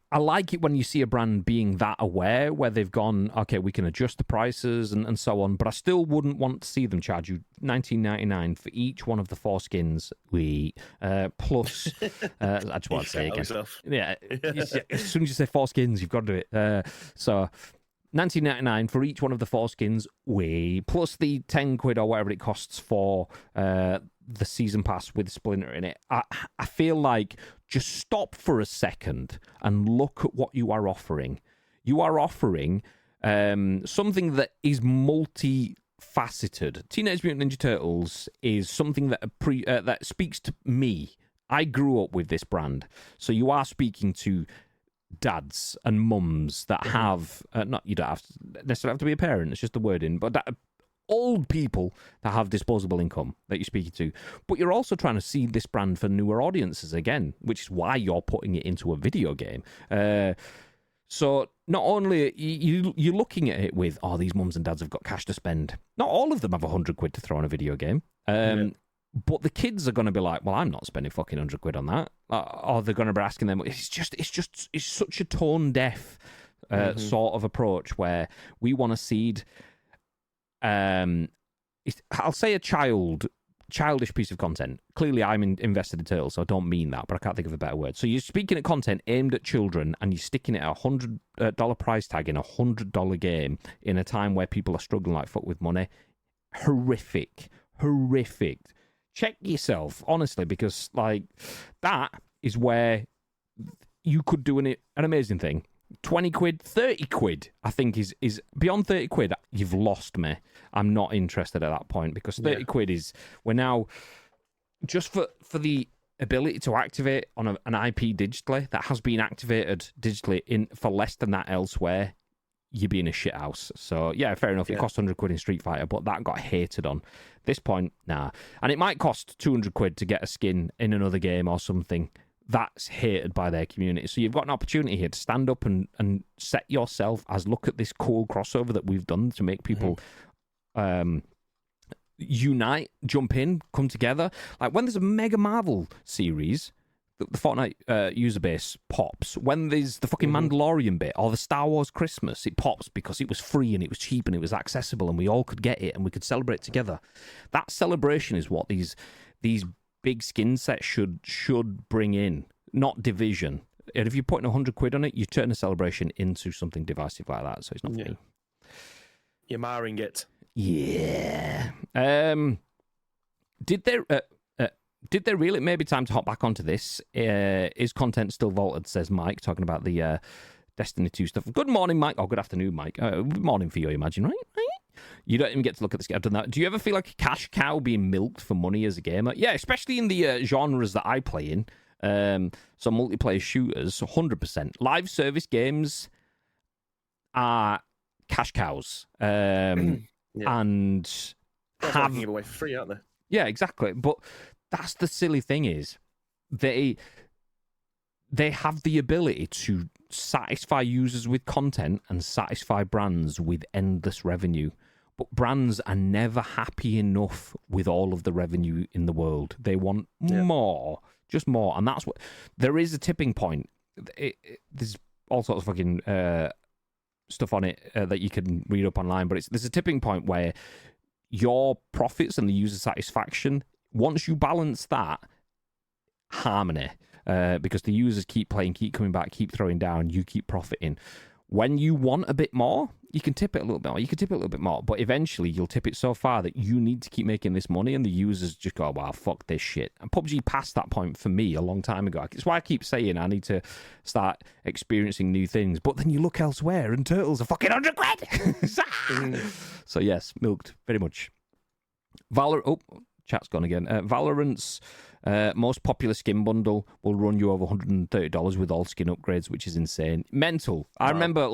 Speaker 2: I like it when you see a brand being that aware, where they've gone, okay, we can adjust the prices and so on, but I still wouldn't want to see them charge you $19.99 for each one of the 4 skins. Plus, I just want to say again. Yeah, as soon as you say 4 skins, you've got to do it. So $19.99 for each one of the 4 skins, plus the 10 quid or whatever it costs for the season pass with Splinter in it. I feel like, just stop for a second and look at what you are offering. You are offering something that is multi faceted. Teenage Mutant Ninja Turtles is something that that speaks to me. I grew up with this brand, so you are speaking to dads and mums that have not you don't have to necessarily have to be a parent. It's just the wording, but that old people that have disposable income that you're speaking to. But you're also trying to seed this brand for newer audiences again, which is why you're putting it into a video game. So not only you're looking at it with, oh, these mums and dads have got cash to spend. Not all of them have 100 quid to throw on a video game. But the kids are going to be like, well, I'm not spending fucking 100 quid on that. Or they're going to be asking them. It's such a tone deaf sort of approach where we want to seed. I'll say a childish piece of content. Clearly, I'm invested in Turtles, so I don't mean that, but I can't think of a better word. So you're speaking of content aimed at children, and you're sticking it at $100 price tag in a $100 game in a time where people are struggling like fuck with money. Horrific. Check yourself, honestly, because like that is where you could do an amazing thing. 20 quid, 30 quid, I think is beyond 30 quid. You've lost me. I'm not interested at that point because 30 quid is, we're now just for the ability to activate on an IP digitally that has been activated digitally for less than that elsewhere. You'd be in a shit house. So yeah, fair enough. It cost 100 quid in Street Fighter, but that got hated on. This point, nah. And it might cost 200 quid to get a skin in another game or something. That's hated by their community. So you've got an opportunity here to stand up and set yourself as, look at this cool crossover that we've done to make people unite, jump in, come together. Like when there's a Mega Marvel series, the Fortnite user base pops. When there's the fucking Mandalorian bit or the Star Wars Christmas, it pops because it was free and it was cheap and it was accessible and we all could get it and we could celebrate together. That celebration is what these big skin sets should bring in, not division. And if you're putting 100 quid on it, you turn a celebration into something divisive like that. So it's not for me.
Speaker 3: You're marring it.
Speaker 2: Yeah. Did they really? Maybe time to hop back onto this. Is content still vaulted? Says Mike, talking about the Destiny 2 stuff. Good morning, Mike. Or good afternoon, Mike. Good morning for you, I imagine, right? You don't even get to look at this. I've done that. Do you ever feel like a cash cow being milked for money as a gamer? Yeah, especially in the genres that I play in. So multiplayer shooters, 100%. Live service games are cash cows. And
Speaker 3: have give away for free, aren't they?
Speaker 2: Yeah, exactly. But that's the silly thing is they have the ability to satisfy users with content and satisfy brands with endless revenue. But brands are never happy enough with all of the revenue in the world. They want more, just more. And that's what... There is a tipping point. There's all sorts of fucking stuff on it that you can read up online, but there's a tipping point where your profits and the user satisfaction, once you balance that, harmony, because the users keep playing, keep coming back, keep throwing down, you keep profiting. When you want a bit more, you can tip it a little bit more. You can tip it a little bit more, but eventually you'll tip it so far that you need to keep making this money, and the users just go, "Wow, fuck this shit." And PUBG passed that point for me a long time ago. It's why I keep saying I need to start experiencing new things. But then you look elsewhere, and Turtles are fucking 100 quid. So yes, milked very much. Chat's gone again. Valorant's most popular skin bundle will run you over $130 with all skin upgrades, which is insane. Mental. I remember,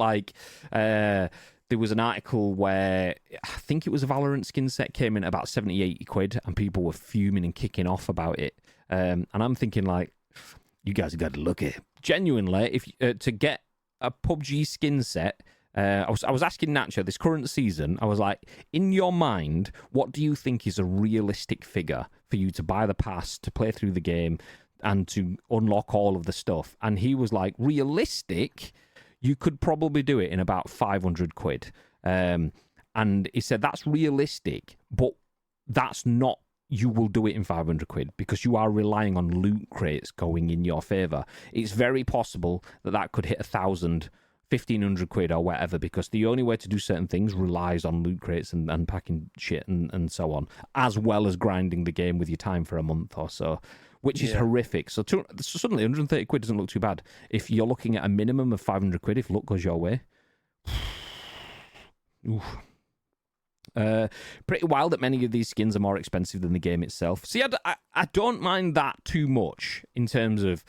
Speaker 2: there was an article where I think it was a Valorant skin set came in at about 70, 80 quid, and people were fuming and kicking off about it. And I'm thinking, you guys have got to look at it. Genuinely, if to get a PUBG skin set, I was asking Nacho this current season. I was like, in your mind, what do you think is a realistic figure for you to buy the pass, to play through the game, and to unlock all of the stuff? And he was like, realistic, you could probably do it in about 500 quid. And he said that's realistic, but that's not. You will do it in 500 quid because you are relying on loot crates going in your favour. It's very possible that could hit 1,000. 1,500 quid or whatever, because the only way to do certain things relies on loot crates and packing shit and so on, as well as grinding the game with your time for a month or so, which is horrific. So suddenly 130 quid doesn't look too bad. If you're looking at a minimum of 500 quid, if luck goes your way. Oof. Pretty wild that many of these skins are more expensive than the game itself. See, I don't mind that too much in terms of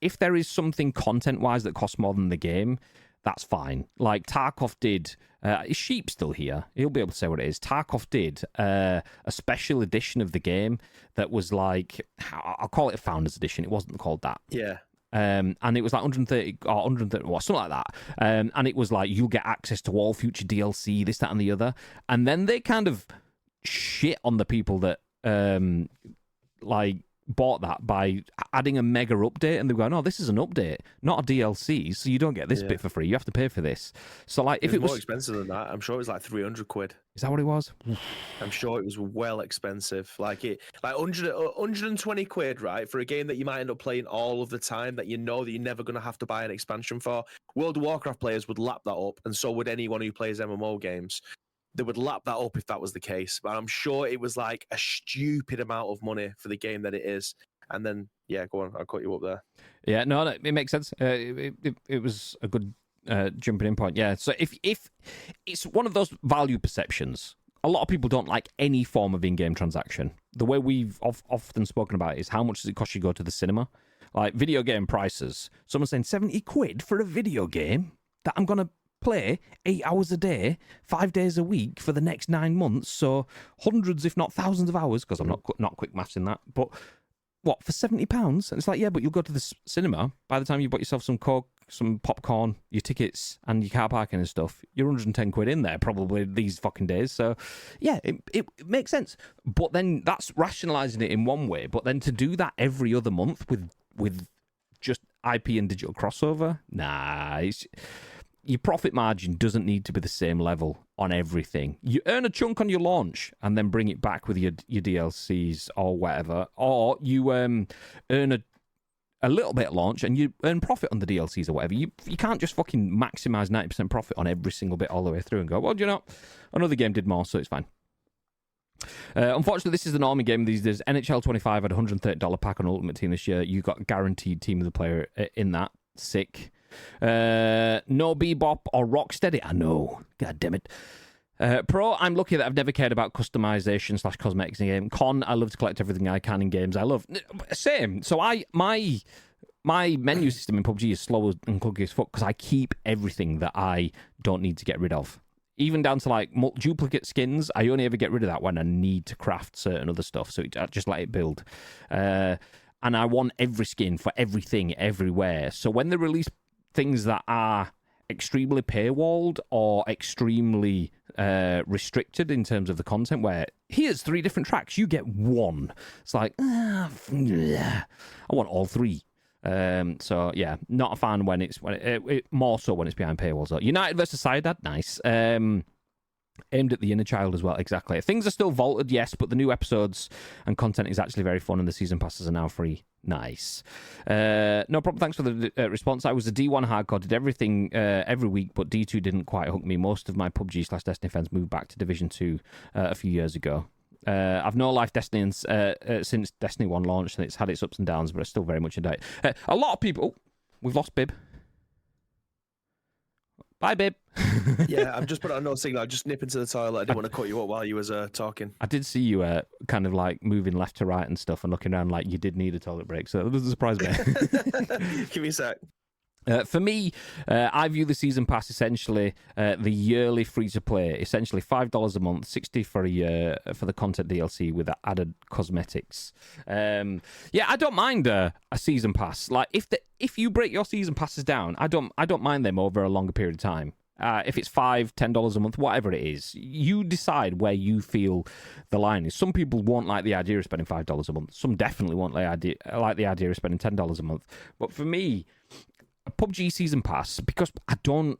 Speaker 2: if there is something content-wise that costs more than the game, that's fine. Like Tarkov did... is Sheep still here? He'll be able to say what it is. Tarkov did a special edition of the game that was like... I'll call it a Founders Edition. It wasn't called that.
Speaker 3: Yeah.
Speaker 2: And it was like 130 or 130, well, something like that. And it was like, you'll get access to all future DLC, this, that, and the other. And then they kind of shit on the people that like bought that by adding a mega update, and they were going, "Oh, this is an update, not a DLC, so you don't get this bit for free. You have to pay for this." So, like, if it was
Speaker 3: more expensive than that, I'm sure it was like 300 quid.
Speaker 2: Is that what it was?
Speaker 3: I'm sure it was well expensive. Like 120 quid, right, for a game that you might end up playing all of the time, that you know that you're never going to have to buy an expansion for. World of Warcraft players would lap that up, and so would anyone who plays MMO games. They would lap that up if that was the case. But I'm sure it was like a stupid amount of money for the game that it is. And then, yeah, go on. I'll cut you up there.
Speaker 2: Yeah, no, it makes sense. It was a good jumping in point. Yeah, so if it's one of those value perceptions, a lot of people don't like any form of in-game transaction. The way we've often spoken about it is how much does it cost you to go to the cinema? Like video game prices. Someone's saying 70 quid for a video game that I'm going to play 8 hours a day, 5 days a week for the next 9 months. So hundreds, if not thousands of hours, because I'm not quick maths in that. But what, for £70? And it's like, yeah, but you'll go to the cinema. By the time you bought yourself some Coke, some popcorn, your tickets, and your car parking and stuff, you're 110 quid in there probably these fucking days. So, yeah, it makes sense. But then that's rationalising it in one way. But then to do that every other month with just IP and digital crossover, nah, your profit margin doesn't need to be the same level on everything. You earn a chunk on your launch and then bring it back with your DLCs or whatever. Or you earn a little bit at launch and you earn profit on the DLCs or whatever. You can't just fucking maximise 90% profit on every single bit all the way through and go, well, you know, another game did more, so it's fine. Unfortunately, this is the normie game these days. NHL 25 had a $130 pack on Ultimate Team this year. You got guaranteed Team of the Player in that. Sick. No Bebop or Rocksteady. I know. God damn it. Pro, I'm lucky that I've never cared about customization / cosmetics in a game. Con, I love to collect everything I can in games I love. Same. So my menu system in PUBG is slow and clunky as fuck because I keep everything that I don't need to get rid of. Even down to like duplicate skins, I only ever get rid of that when I need to craft certain other stuff. So I just let it build. And I want every skin for everything, everywhere. So when they release things that are extremely paywalled or extremely restricted in terms of the content, where here's 3 different tracks, you get 1. It's like, I want all 3. So yeah, not a fan when it's more so when it's behind paywalls. So United versus Cydad, nice. Aimed at the inner child as well, exactly. Things are still vaulted, yes, but the new episodes and content is actually very fun, and the season passes are now free. Nice. No problem. Thanks for the response. I was a D1 hardcore, did everything every week, but D2 didn't quite hook me. Most of my PUBG / Destiny fans moved back to Division 2 a few years ago. I've no life Destiny since Destiny 1 launched, and it's had its ups and downs, but it's still very much into it. A lot of people... we've lost Bib. Bye, Bib.
Speaker 3: Yeah, I've just put on no signal. I just nip into the toilet. I didn't want to cut you up while you was talking.
Speaker 2: I did see you kind of like moving left to right and stuff and looking around like you did need a toilet break, so it doesn't surprise me.
Speaker 3: Give me a sec.
Speaker 2: For me, I view the season pass essentially the yearly free-to-play, essentially $5 a month, $60 for a year for the content DLC with added cosmetics. Yeah, I don't mind a season pass. Like if you break your season passes down, I don't mind them over a longer period of time. If it's $5, $10 a month, whatever it is, you decide where you feel the line is. Some people won't like the idea of spending $5 a month. Some definitely won't like the idea of spending $10 a month. But for me, a PUBG season pass, because I don't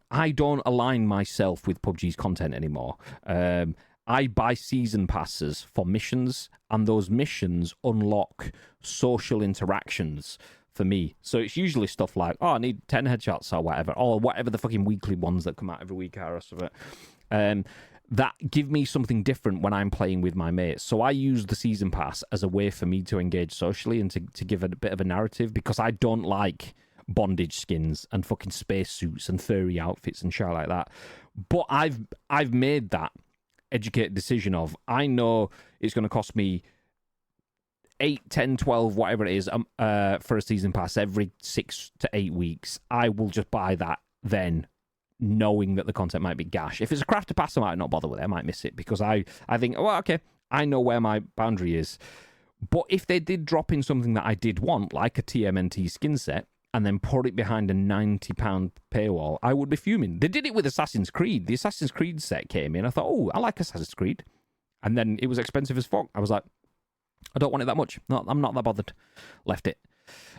Speaker 2: align myself with PUBG's content anymore. I buy season passes for missions, and those missions unlock social interactions for me. So it's usually stuff like, I need 10 headshots or whatever the fucking weekly ones that come out every week are or something. That give me something different when I'm playing with my mates. So I use the season pass as a way for me to engage socially and to give it a bit of a narrative, because I don't like bondage skins and fucking spacesuits and furry outfits and shit like that. But I've made that educated decision of, I know it's going to cost me 8, 10, 12, whatever it is, for a season pass every 6 to 8 weeks. I will just buy that then, knowing that the content might be gash. If it's a crafter pass, I might not bother with it. I might miss it because I think, well, okay, I know where my boundary is. But if they did drop in something that I did want, like a TMNT skin set, and then put it behind a £90 paywall, I would be fuming. They did it with Assassin's Creed. The Assassin's Creed set came in. I thought, oh, I like Assassin's Creed. And then it was expensive as fuck. I was like, I don't want it that much. No, I'm not that bothered. Left it.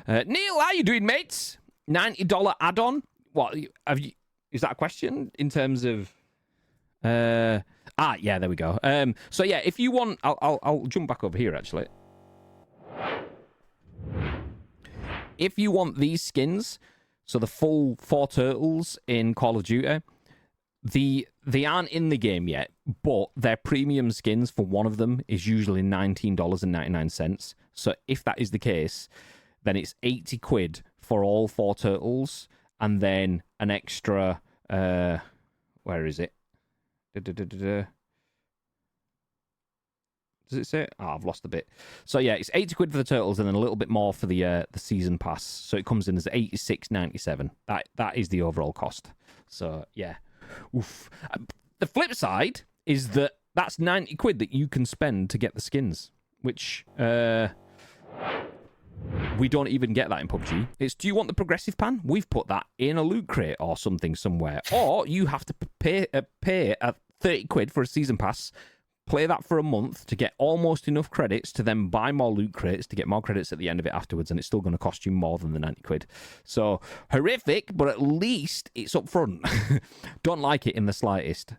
Speaker 2: Neil, how you doing, mates? $90 add-on? What, is that a question in terms of... yeah, there we go. So yeah, if you want... I'll jump back over here, actually. If you want these skins, so the full 4 turtles in Call of Duty, they aren't in the game yet, but their premium skins for one of them is usually $19.99. So if that is the case, then it's 80 quid for all 4 turtles, and then an extra... where is it? Does it say? I've lost a bit. So yeah, it's 80 quid for the turtles and then a little bit more for the season pass. So it comes in as 86.97. That is the overall cost. So yeah. Oof. The flip side is that that's 90 quid that you can spend to get the skins, which we don't even get that in PUBG. It's, do you want the progressive pan? We've put that in a loot crate or something somewhere. Or you have to pay 30 quid for a season pass, play that for a month to get almost enough credits to then buy more loot crates to get more credits at the end of it afterwards, and it's still going to cost you more than the 90 quid. So, horrific, but at least it's up front. Don't like it in the slightest.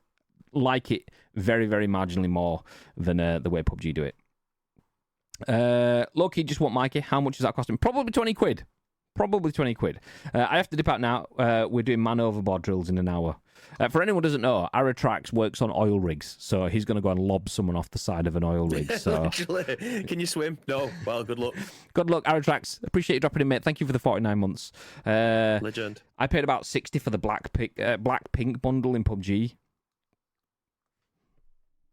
Speaker 2: Like it very, very marginally more than the way PUBG do it. Loki, just want Mikey. How much is that costing? Probably 20 quid. Probably 20 quid. I have to dip out now. We're doing man overboard drills in an hour. For anyone who doesn't know, Aratrax works on oil rigs, so he's going to go and lob someone off the side of an oil rig. So.
Speaker 3: Can you swim? No. Well, good luck.
Speaker 2: Good luck, Aratrax. Appreciate you dropping in, mate. Thank you for the 49 months.
Speaker 3: Legend.
Speaker 2: I paid about 60 for the black pink bundle in PUBG.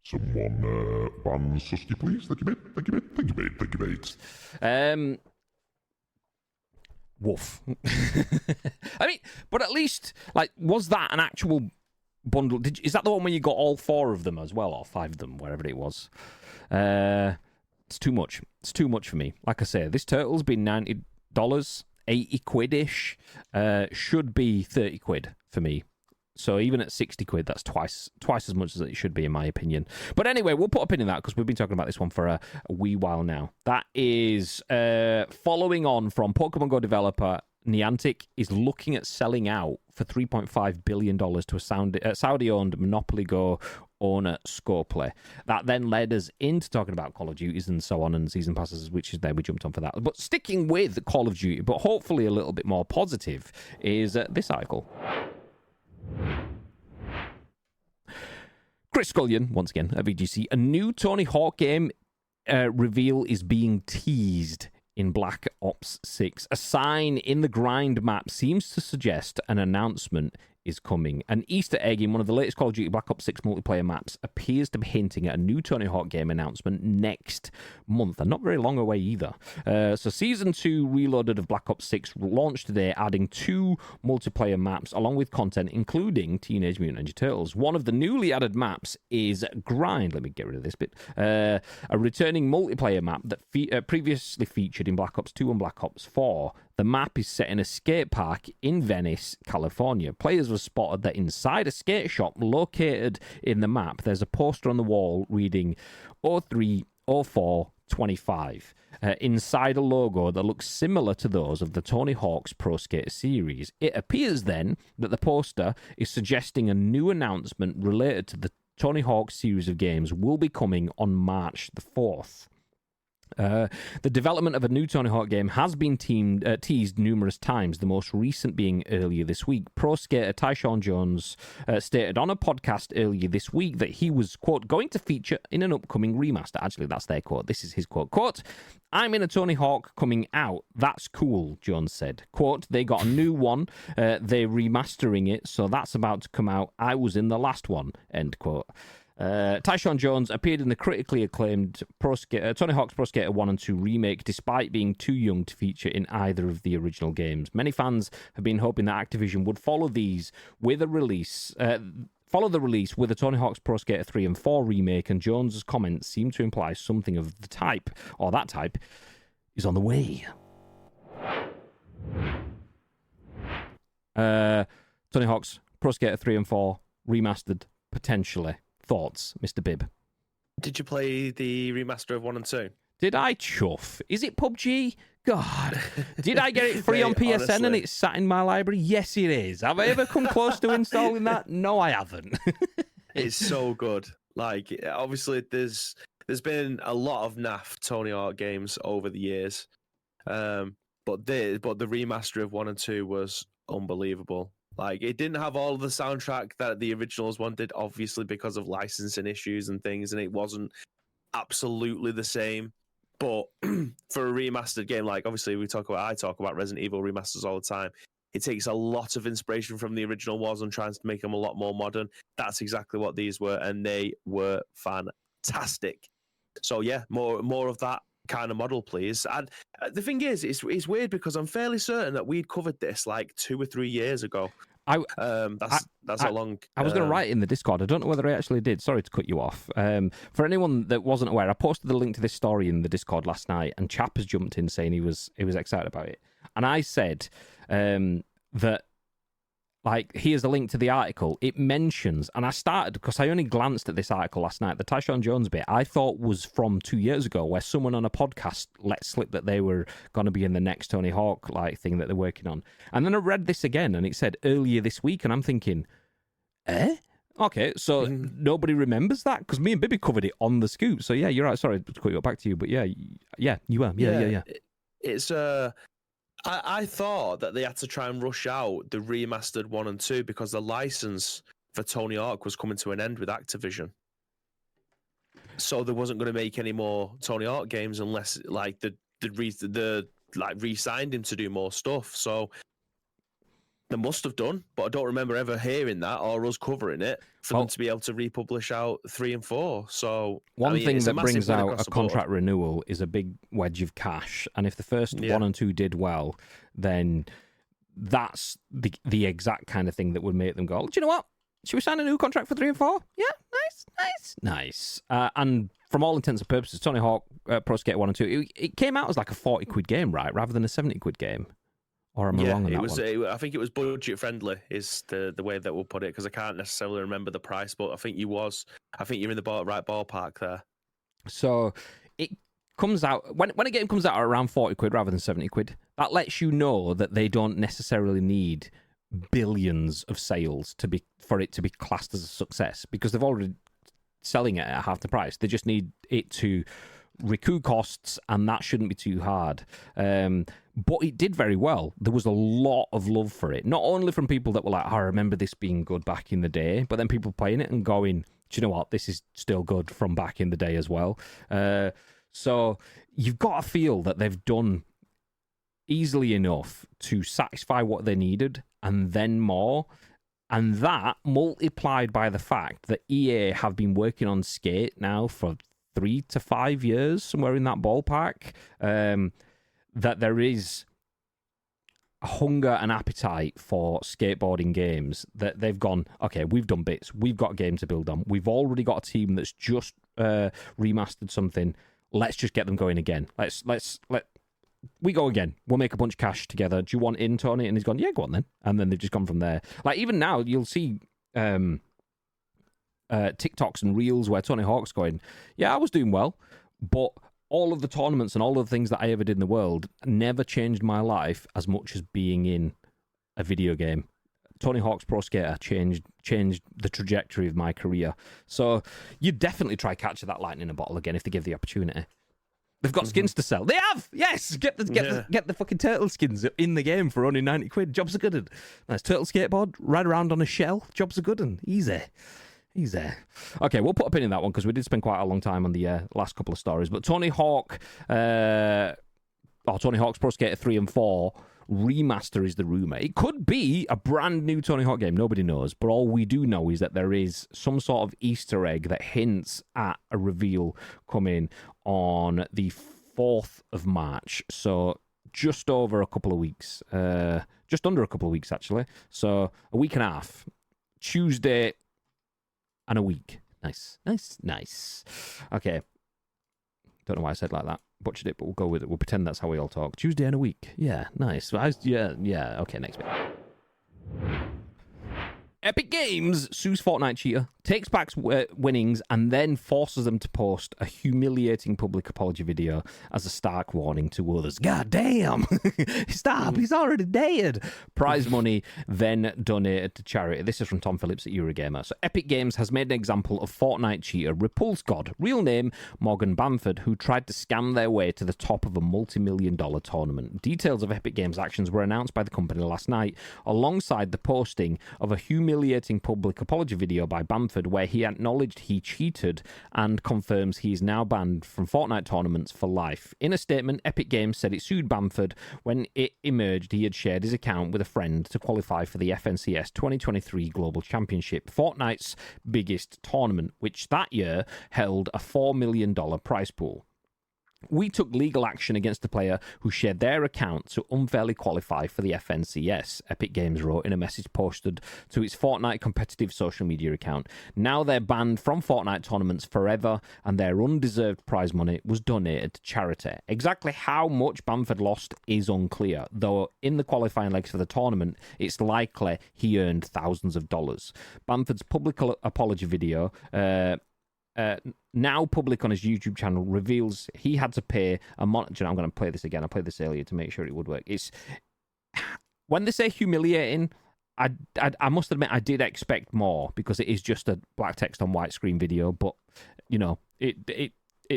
Speaker 1: Someone ban Susky, please. Thank you, mate. Thank you, mate. Thank you, mate. Thank you, mate.
Speaker 2: Woof. I mean, but at least, like, was that an actual bundle? Is that the one where you got all 4 of them as well, or 5 of them, wherever it was? It's too much. It's too much for me. Like I say, this turtle's been $90, 80 quid-ish. Should be 30 quid for me. So even at 60 quid, that's twice as much as it should be, in my opinion. But anyway, we'll put a pin in that because we've been talking about this one for a wee while now. That is following on from Pokemon Go developer Niantic is looking at selling out for $3.5 billion to a Saudi-owned Monopoly Go owner, Scoplay. That then led us into talking about Call of Duties and so on, and season passes, which is there. We jumped on for that. But sticking with Call of Duty, but hopefully a little bit more positive, is this article. Chris Scullion, once again, at VGC. A new Tony Hawk game reveal is being teased in Black Ops 6. A sign in the grind map seems to suggest an announcement is coming. An Easter egg in one of the latest Call of Duty Black Ops 6 multiplayer maps appears to be hinting at a new Tony Hawk game announcement next month, and not very long away either. So Season 2 Reloaded of Black Ops 6 launched today, adding 2 multiplayer maps along with content including Teenage Mutant Ninja Turtles. One of the newly added maps is Grind. Let me get rid of this bit. A returning multiplayer map that previously featured in Black Ops 2 and Black Ops 4. The map is set in a skate park in Venice, California. Players have spotted that inside a skate shop located in the map, there's a poster on the wall reading 030425. Inside a logo that looks similar to those of the Tony Hawk's Pro Skater series. It appears then that the poster is suggesting a new announcement related to the Tony Hawk series of games will be coming on March the 4th. The development of a new Tony Hawk game has been teased numerous times, the most recent being earlier this week. Pro skater Tyshawn Jones stated on a podcast earlier this week that he was, quote, going to feature in an upcoming remaster. Actually, that's their quote. This is his quote. Quote, I'm in a Tony Hawk coming out. That's cool, Jones said. Quote, they got a new one. They're remastering it, so that's about to come out. I was in the last one, end quote. Tyshawn Jones appeared in the critically acclaimed Tony Hawk's Pro Skater 1 and 2 remake, despite being too young to feature in either of the original games. Many fans have been hoping that Activision would follow these with a release. Follow the release with a Tony Hawk's Pro Skater 3 and 4 remake, and Jones's comments seem to imply something of the type, or that type, is on the way. Tony Hawk's Pro Skater 3 and 4 remastered, potentially. Thoughts, Mr. Bibb?
Speaker 3: Did you play the remaster of 1 and 2?
Speaker 2: Did I chuff? Is it PUBG? God. Did I get it free on PSN
Speaker 3: honestly.
Speaker 2: and it's sat in my library? Yes, it is. Have I ever come close to installing that? No, I haven't.
Speaker 3: It's so good. Like, obviously, there's been a lot of naff Tony Hawk games over the years, but the remaster of 1 and 2 was unbelievable. Like, it didn't have all of the soundtrack that the originals wanted, obviously because of licensing issues and things, and it wasn't absolutely the same. But for a remastered game, like obviously I talk about Resident Evil remasters all the time. It takes a lot of inspiration from the original ones and tries to make them a lot more modern. That's exactly what these were, and they were fantastic. So yeah, more of that kind of model, please. And the thing is, it's weird because I'm fairly certain that we'd covered this like 2 or 3 years ago. That's how long.
Speaker 2: I was going to write in the Discord. I don't know whether I actually did. Sorry to that you off. For anyone that wasn't aware, I posted the link to this story in the Discord last night, and Chap has jumped in saying he was excited about it. And I said that, like, here's the link to the article. It mentions, and I started because I only glanced at this article last night. The Tyshawn Jones bit I thought was from 2 years ago, where someone on a podcast let slip that they were going to be in the next Tony Hawk like thing that they're working on. And then I read this again, and it said earlier this week, and I'm thinking, okay, so nobody remembers that because me and Bibby covered it on the scoop. So yeah, you're right. Sorry to cut you back to you, but yeah, you are. Yeah.
Speaker 3: It's I thought that they had to try and rush out the remastered 1 and 2 because the license for Tony Hawk was coming to an end with Activision. So they wasn't going to make any more Tony Hawk games unless like the re-signed him to do more stuff. So they must have done, but I don't remember ever hearing that or us covering it for them to be able to republish out 3 and 4. So
Speaker 2: one thing that brings out a contract renewal is a big wedge of cash, and if the first 1 and 2 did well, then that's the exact kind of thing that would make them go, do you know what? Should we sign a new contract for 3 and 4? Yeah, nice. And from all intents and purposes, Tony Hawk Pro Skater 1 and 2, it came out as like a 40 quid game, right, rather than a 70 quid game. Or am I wrong on that one?
Speaker 3: I think it was budget friendly is the way that we'll put it, because I can't necessarily remember the price, but I think you're in the right ballpark there.
Speaker 2: So it comes out when a game comes out at around 40 quid rather than 70 quid. That lets you know that they don't necessarily need billions of sales for it to be classed as a success, because they've already selling it at half the price. They just need it to recoup costs, and that shouldn't be too hard. But it did very well. There was a lot of love for it, not only from people that were like, I remember this being good back in the day, but then people playing it and going, do you know what, this is still good from back in the day as well. So you've got to feel that they've done easily enough to satisfy what they needed and then more. And that multiplied by the fact that EA have been working on Skate now for 3 to 5 years, somewhere in that ballpark, that there is a hunger and appetite for skateboarding games, that they've gone, okay, we've done bits, we've got a game to build on, we've already got a team that's just remastered something, let's just get them going again. We go again. We'll make a bunch of cash together. Do you want in, Tony? And he's gone, yeah, go on then. And then they've just gone from there. Like, even now, you'll see TikToks and Reels where Tony Hawk's going, yeah, I was doing well, but all of the tournaments and all of the things that I ever did in the world never changed my life as much as being in a video game. Tony Hawk's Pro Skater changed the trajectory of my career. So you'd definitely try catch that lightning in a bottle again if they give the opportunity. They've got skins to sell. They have! Yes! Get the fucking turtle skins in the game for only 90 quid. Jobs are good. Un. Nice turtle skateboard, ride around on a shell. Jobs are good. Un. Easy. Okay, we'll put a pin in that one because we did spend quite a long time on the last couple of stories. But Tony Hawk's Pro Skater 3 and 4 remaster is the rumor. It could be a brand new Tony Hawk game. Nobody knows. But all we do know is that there is some sort of Easter egg that hints at a reveal coming on the 4th of March. So just over a couple of weeks. Just under a couple of weeks, actually. So a week and a half. Tuesday and a week. Nice. Okay. Don't know why I said like that. Butchered it, but we'll go with it. We'll pretend that's how we all talk. Tuesday and a week. Yeah, nice. Yeah. Okay, next bit. Epic Games sues Fortnite cheater, takes back winnings, and then forces them to post a humiliating public apology video as a stark warning to others. God damn! Stop! He's already dead! Prize money then donated to charity. This is from Tom Phillips at Eurogamer. So Epic Games has made an example of Fortnite cheater Repulse God, real name Morgan Bamford, who tried to scam their way to the top of a multi-million-dollar tournament. Details of Epic Games' actions were announced by the company last night, alongside the posting of a humiliating public apology video by Bamford where he acknowledged he cheated and confirms he is now banned from Fortnite tournaments for life. In a statement, Epic Games said it sued Bamford when it emerged he had shared his account with a friend to qualify for the FNCS 2023 Global Championship, Fortnite's biggest tournament, which that year held a $4 million prize pool. We took legal action against the player who shared their account to unfairly qualify for the FNCS, Epic Games wrote in a message posted to its Fortnite competitive social media account. Now they're banned from Fortnite tournaments forever, and their undeserved prize money was donated to charity. Exactly how much Bamford lost is unclear, though in the qualifying legs for the tournament, it's likely he earned thousands of dollars. Bamford's public apology video, now public on his YouTube channel, reveals he had to pay a I'm going to play this again. I played this earlier to make sure it would work. It's when they say humiliating, I must admit I did expect more because it is just a black text on white screen video, but it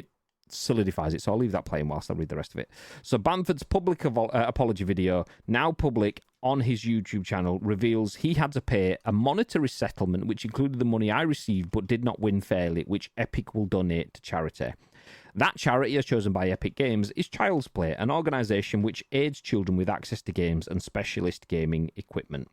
Speaker 2: solidifies it, so I'll leave that playing whilst I read the rest of it. So Bamford's public apology video, now public on his YouTube channel, reveals he had to pay a monetary settlement which included the money I received but did not win fairly, which Epic will donate to charity. That charity, as chosen by Epic Games, is Child's Play, an organisation which aids children with access to games and specialist gaming equipment.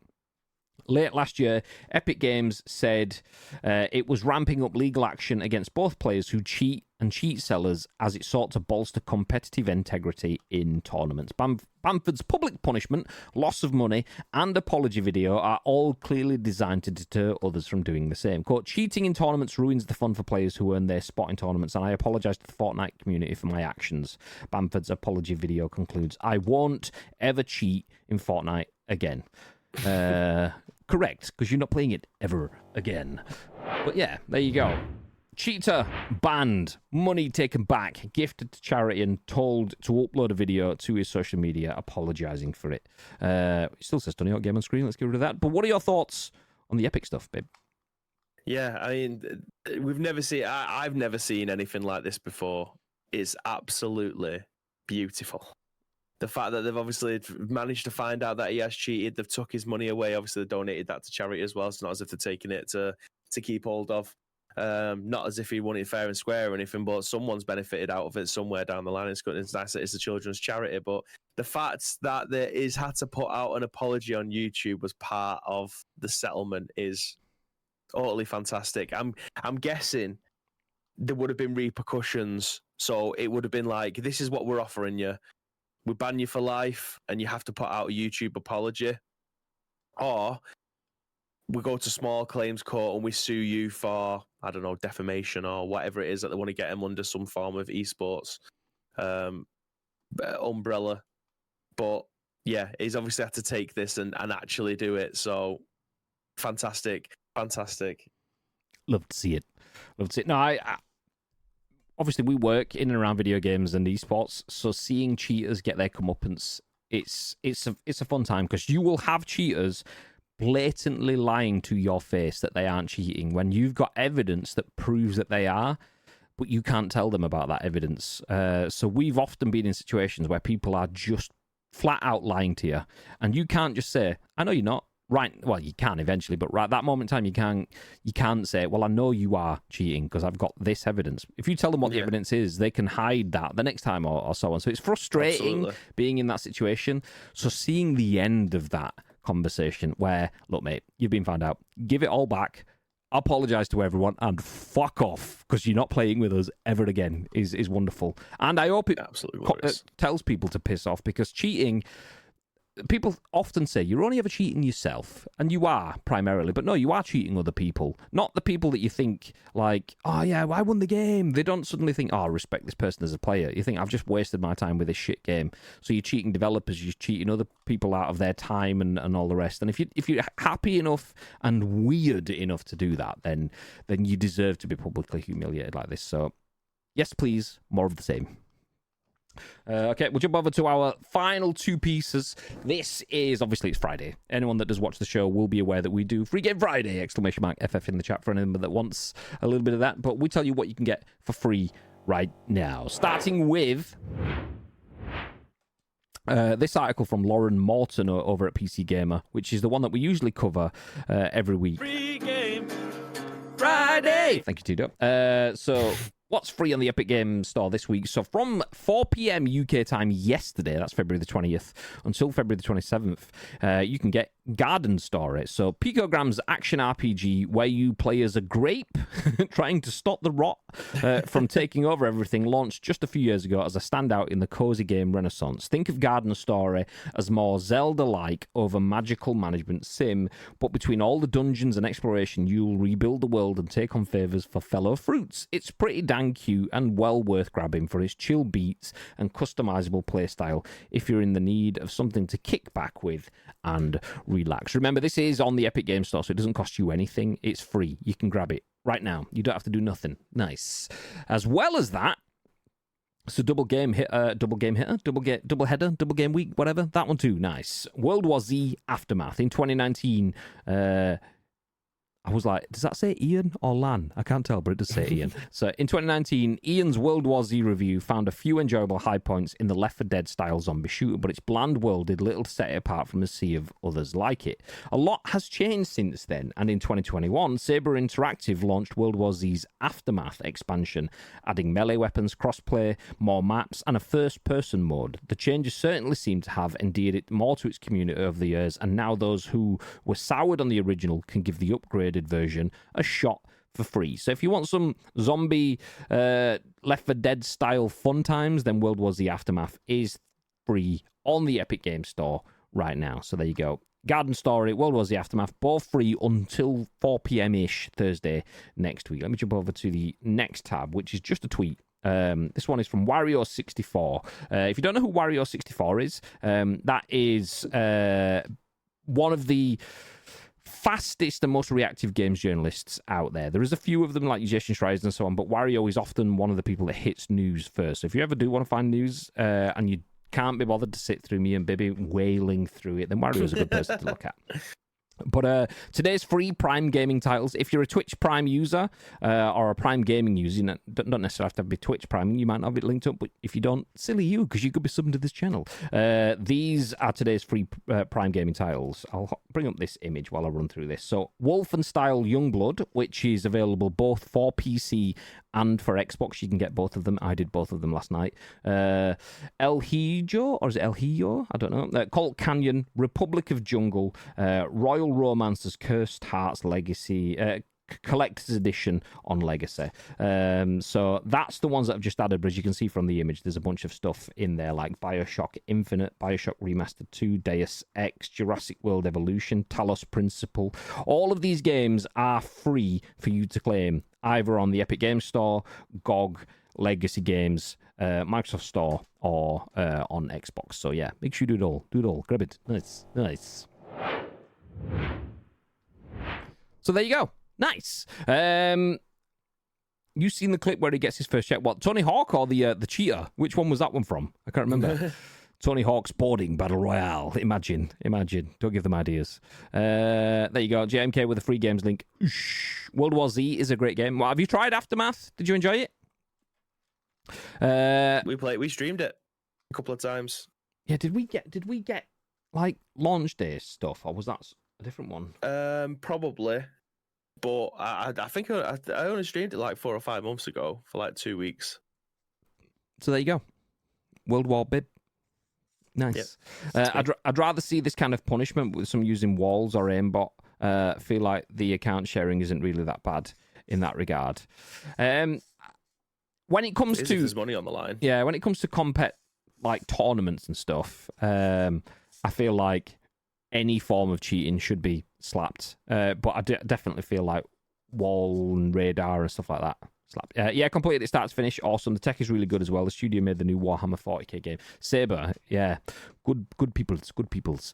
Speaker 2: Late last year, Epic Games said it was ramping up legal action against both players who cheat and cheat sellers as it sought to bolster competitive integrity in tournaments. Bamford's public punishment, loss of money, and apology video are all clearly designed to deter others from doing the same. Quote, cheating in tournaments ruins the fun for players who earn their spot in tournaments, and I apologise to the Fortnite community for my actions. Bamford's apology video concludes, I won't ever cheat in Fortnite again. Correct, because you're not playing it ever again. But yeah, there you go. Cheater banned, money taken back, gifted to charity, and told to upload a video to his social media apologising for it. It still says Tony Hawk Game on screen. Let's get rid of that. But what are your thoughts on the Epic stuff, babe?
Speaker 3: Yeah, I mean, we've never seen. I've never seen anything like this before. It's absolutely beautiful. The fact that they've obviously managed to find out that he has cheated, they've took his money away. Obviously, they donated that to charity as well. It's not as if they're taking it to keep hold of. Not as if he won it fair and square or anything, but someone's benefited out of it somewhere down the line. It's nice that it's a children's charity, but the fact that there is had to put out an apology on YouTube was part of the settlement is totally fantastic. I'm guessing there would have been repercussions, so it would have been like, this is what we're offering you. We ban you for life, and you have to put out a YouTube apology, or we go to small claims court and we sue you for, I don't know, defamation or whatever it is that they want to get him under some form of esports umbrella. But yeah, he's obviously had to take this and actually do it. So fantastic.
Speaker 2: Love to see it. No, I obviously we work in and around video games and esports, so seeing cheaters get their comeuppance, it's a fun time, because you will have cheaters blatantly lying to your face that they aren't cheating when you've got evidence that proves that they are, but you can't tell them about that evidence. So we've often been in situations where people are just flat out lying to you, and you can't just say, I know you're not. well, you can eventually, but right at that moment in time, you can't say, well, I know you are cheating because I've got this evidence. If you tell them what the evidence is, they can hide that the next time or so on. So it's frustrating being in that situation. So seeing the end of that conversation where, look, mate, you've been found out, give it all back, apologize to everyone, and fuck off because you're not playing with us ever again is wonderful. And I hope it tells people to piss off, because cheating, people often say you're only ever cheating yourself, and you are primarily, but no, you are cheating other people, not the people that you think like, oh yeah, well, I won the game. They don't suddenly think, oh, I respect this person as a player. You think, I've just wasted my time with this shit game. So you're cheating developers, you're cheating other people out of their time and all the rest. And if you're happy enough and weird enough to do that, then you deserve to be publicly humiliated like this. So yes, please, more of the same. Okay, we'll jump over to our final two pieces. This is, obviously, it's Friday. Anyone that does watch the show will be aware that we do Free Game Friday, ! FF in the chat for anyone that wants a little bit of that. But we tell you what you can get for free right now. Starting with this article from Lauren Morton over at PC Gamer, which is the one that we usually cover every week. Free Game Friday! Thank you, Tito. So what's free on the Epic Games Store this week? So from 4 p.m. UK time yesterday, that's February the 20th, until February the 27th, you can get Garden Story. So Picogram's action RPG where you play as a grape trying to stop the rot from taking over everything, launched just a few years ago as a standout in the cozy game renaissance. Think of Garden Story as more Zelda-like over magical management sim, but between all the dungeons and exploration, you'll rebuild the world and take on favors for fellow fruits. It's pretty damn cute and well worth grabbing for its chill beats and customizable playstyle if you're in the need of something to kick back with and relax. Remember, this is on the Epic Games Store, so it doesn't cost you anything. It's free. You can grab it right now. You don't have to do nothing. Nice. As well as that, so double header, double game week, whatever. That one too. Nice. World War Z Aftermath in 2019. I was like, does that say Ian or Lan? I can't tell, but it does say Ian. So in 2019, Ian's World War Z review found a few enjoyable high points in the Left 4 Dead style zombie shooter, but its bland world did little to set it apart from a sea of others like it. A lot has changed since then, and in 2021, Saber Interactive launched World War Z's Aftermath expansion, adding melee weapons, crossplay, more maps, and a first-person mode. The changes certainly seem to have endeared it more to its community over the years, and now those who were soured on the original can give the upgraded version a shot for free. So if you want some zombie Left 4 Dead style fun times, then World War Z Aftermath is free on the Epic Games Store right now. So there you go. Garden Story, World War Z Aftermath, both free until 4 p.m.-ish Thursday next week. Let me jump over to the next tab, which is just a tweet. This one is from Wario64. If you don't know who Wario64 is, that is one of the fastest and most reactive games journalists out there. There is a few of them like Jason Schreier and so on, but Wario is often one of the people that hits news first. So if you ever do want to find news and you can't be bothered to sit through me and Bibby wailing through it, then Wario is a good person to look at. But today's free Prime Gaming titles, if you're a Twitch Prime user or a Prime Gaming user, you don't necessarily have to be Twitch Prime, you might not have it linked up, but if you don't, silly you, because you could be subbing to this channel. These are today's free Prime Gaming titles. I'll bring up this image while I run through this. So, Wolfenstein Youngblood, which is available both for PC and for Xbox. You can get both of them. I did both of them last night. El Hijo, or is it El Hijo? I don't know. Colt Canyon, Republic of Jungle, Royal Romance's Cursed Hearts Legacy, Collector's Edition on Legacy. So that's the ones that I've just added, but as you can see from the image, there's a bunch of stuff in there like Bioshock Infinite, Bioshock Remastered 2, Deus Ex, Jurassic World Evolution, Talos Principle. All of these games are free for you to claim, either on the Epic Games Store, GOG, Legacy Games, Microsoft Store, or on Xbox. So yeah, make sure you do it all. Do it all. Grab it. Nice. So there you go. Nice. You seen the clip where he gets his first check? What, Tony Hawk or the cheater? Which one was that one from? I can't remember. Tony Hawk's Boarding Battle Royale. Imagine. Don't give them ideas. There you go. JMK with a free games link. World War Z is a great game. Well, have you tried Aftermath? Did you enjoy it?
Speaker 3: We streamed it a couple of times.
Speaker 2: Yeah. Did we get like launch day stuff, or was that A different one.
Speaker 3: Probably. But I think I only streamed it like 4 or 5 months ago for like 2 weeks.
Speaker 2: So there you go. World War Bib. Nice. I'd rather see this kind of punishment with some using walls or aimbot. Feel like the account sharing isn't really that bad in that regard. When it comes to
Speaker 3: there's money on the line.
Speaker 2: Yeah, when it comes to like tournaments and stuff, I feel like any form of cheating should be slapped. But I definitely feel like wall and radar and stuff like that. Slap. Yeah, completed it start to finish. Awesome. The tech is really good as well. The studio made the new Warhammer 40k game. Saber, yeah. Good peoples. Good peoples.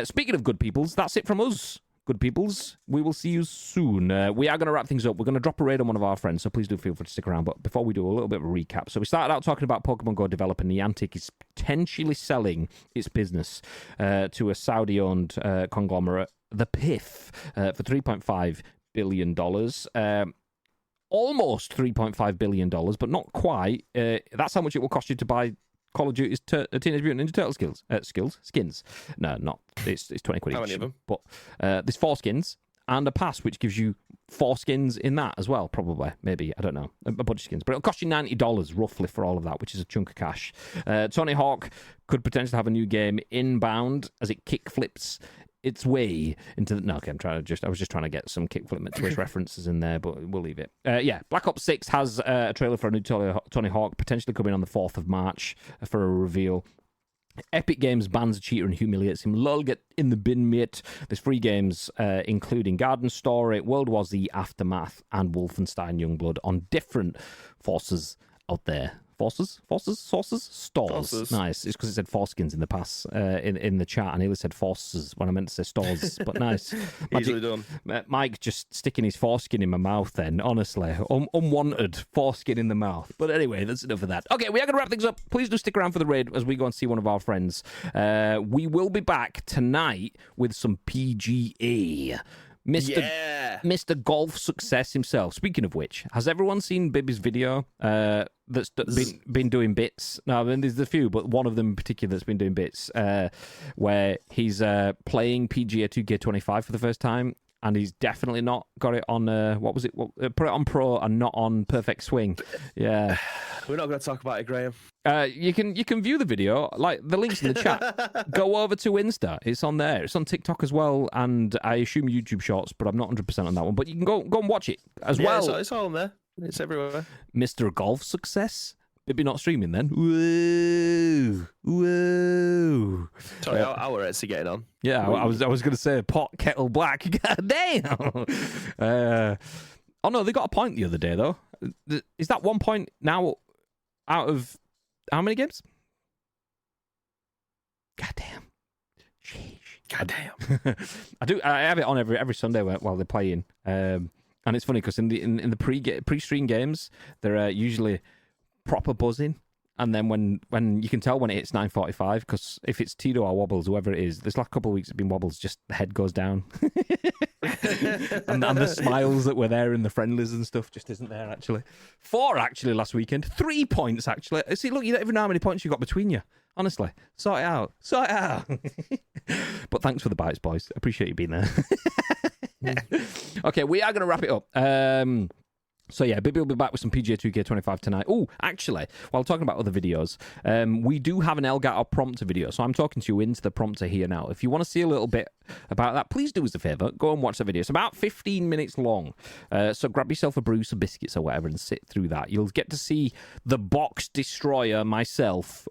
Speaker 2: Speaking of good peoples, that's it from us. Good peoples. We will see you soon. We are going to wrap things up. We're going to drop a raid on one of our friends, so please do feel free to stick around. But before we do, a little bit of a recap. So we started out talking about Pokemon Go developer Niantic is potentially selling its business to a Saudi-owned conglomerate, the PIF, for $3.5 billion. Almost $3.5 billion, but not quite. That's how much it will cost you to buy Call of Duty's Teenage Mutant Ninja Turtle skins. No, not. It's 20 quid each.
Speaker 3: How many of them?
Speaker 2: But there's 4 skins and a pass, which gives you 4 skins in that as well, probably. Maybe. I don't know. A bunch of skins. But it'll cost you $90 roughly for all of that, which is a chunk of cash. Tony Hawk could potentially have a new game inbound as it kickflips its way into the... No, okay, I was just trying to get some kickflip McTwist references in there, but we'll leave it. Yeah, Black Ops 6 has a trailer for a new Tony Hawk, potentially coming on the 4th of March for a reveal. Epic Games bans a cheater and humiliates him. Lol, get in the bin, mate. There's 3 games, including Garden Story, World War Z, Aftermath, and Wolfenstein Youngblood on different forces out there. Forces? Stores.
Speaker 3: Forces.
Speaker 2: Nice. It's because it said foreskins in the past in the chat. I nearly said forces when I meant to say stores, but nice.
Speaker 3: Easily done.
Speaker 2: Mike just sticking his foreskin in my mouth then, honestly. Unwanted foreskin in the mouth. But anyway, that's enough of that. Okay, we are going to wrap things up. Please do stick around for the raid as we go and see one of our friends. We will be back tonight with some PGA. Mr. Golf Success himself. Speaking of which, has everyone seen Bibby's video that's been doing bits? No, I mean, there's a few, but one of them in particular that's been doing bits where he's playing PGA 2K25 for the first time, and he's definitely not got it on, put it on Pro and not on Perfect Swing. Yeah.
Speaker 3: We're not going to talk about it, Graham.
Speaker 2: You can view the video, like the links in the chat. Go over to Insta. It's on there. It's on TikTok as well, and I assume YouTube Shorts, but I'm not 100% on that one. But you can go and watch it as well.
Speaker 3: It's all on there. It's everywhere.
Speaker 2: Mr. Golf Success. Maybe not streaming then. Whoa.
Speaker 3: Sorry, how are Etsy getting on?
Speaker 2: Yeah, I was going to say pot, kettle black. God damn. Oh no, they got a point the other day though. Is that 1 point now out of how many games? God damn. Sheesh.
Speaker 3: God damn.
Speaker 2: I have it on every Sunday while they're playing. And it's funny because in the pre-stream games, they're usually proper buzzing, and then when you can tell when it hits 9:45, because if it's Tito or Wobbles, whoever it is, this last couple of weeks it's been Wobbles, just the head goes down. and the smiles that were there in the friendlies and stuff just isn't there actually. 4 actually last weekend, 3 points actually. See, look, you don't even know how many points you got between you. Honestly, sort it out. But thanks for the bites, boys. Appreciate you being there. Okay, we are going to wrap it up. So yeah, Bibby will be back with some PGA 2K25 tonight. Oh, actually, while talking about other videos, we do have an Elgato prompter video. So I'm talking to you into the prompter here now. If you want to see a little bit about that, please do us a favour. Go and watch the video. It's about 15 minutes long. So grab yourself a brew, some biscuits or whatever and sit through that. You'll get to see the box destroyer myself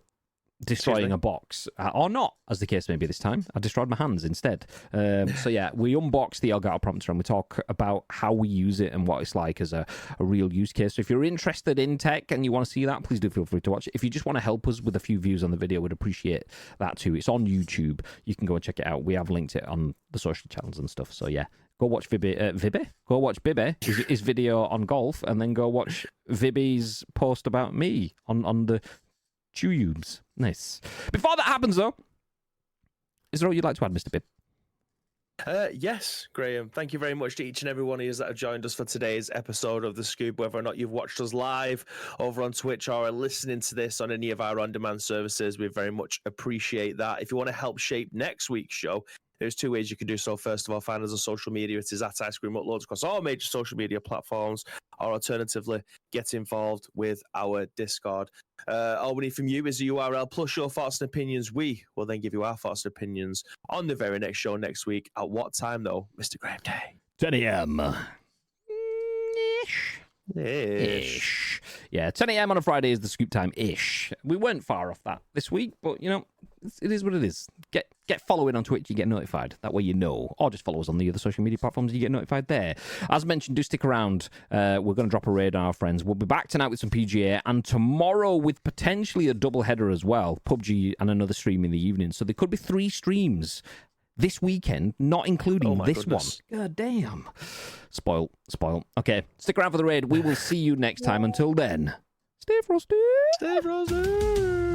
Speaker 2: destroying a box, or not, as the case may be this time. I destroyed my hands instead. So yeah, we unbox the Elgato prompter and we talk about how we use it and what it's like as a real use case. So if you're interested in tech and you want to see that, please do feel free to watch it. If you just want to help us with a few views on the video, we'd appreciate that too. It's on YouTube. You can go and check it out. We have linked it on the social channels and stuff. So yeah, go watch Go watch Bibby, his video on golf, and then go watch Vibby's post about me on the YouTubes. Nice. Before that happens, though, is there all you'd like to add, Mr. Bib?
Speaker 3: Yes, Graham. Thank you very much to each and every one of you that have joined us for today's episode of The Scoop, whether or not you've watched us live over on Twitch or are listening to this on any of our on-demand services. We very much appreciate that. If you want to help shape next week's show, There's two ways you can do so. First of all, find us on social media. It is at Ice Cream Uploads across all major social media platforms, or alternatively, get involved with our Discord. All we need from you is the URL plus your thoughts and opinions. We will then give you our thoughts and opinions on the very next show next week. At what time, though, Mr. Graham Day?
Speaker 2: 10 a.m.
Speaker 3: Ish.
Speaker 2: Yeah, 10 a.m. on a Friday is the scoop time ish. We weren't far off that this week, but you know, it is what it is. Get following on Twitch, you get notified. That way you know. Or just follow us on the other social media platforms, you get notified there. As mentioned, do stick around. We're going to drop a raid on our friends. We'll be back tonight with some PGA, and tomorrow with potentially a double header as well. PUBG and another stream in the evening. So there could be 3 streams this weekend, not including this
Speaker 3: goodness.
Speaker 2: one. God damn. Spoil. Okay, stick around for the raid. We will see you next time. Until then, stay frosty.
Speaker 3: Stay frozen.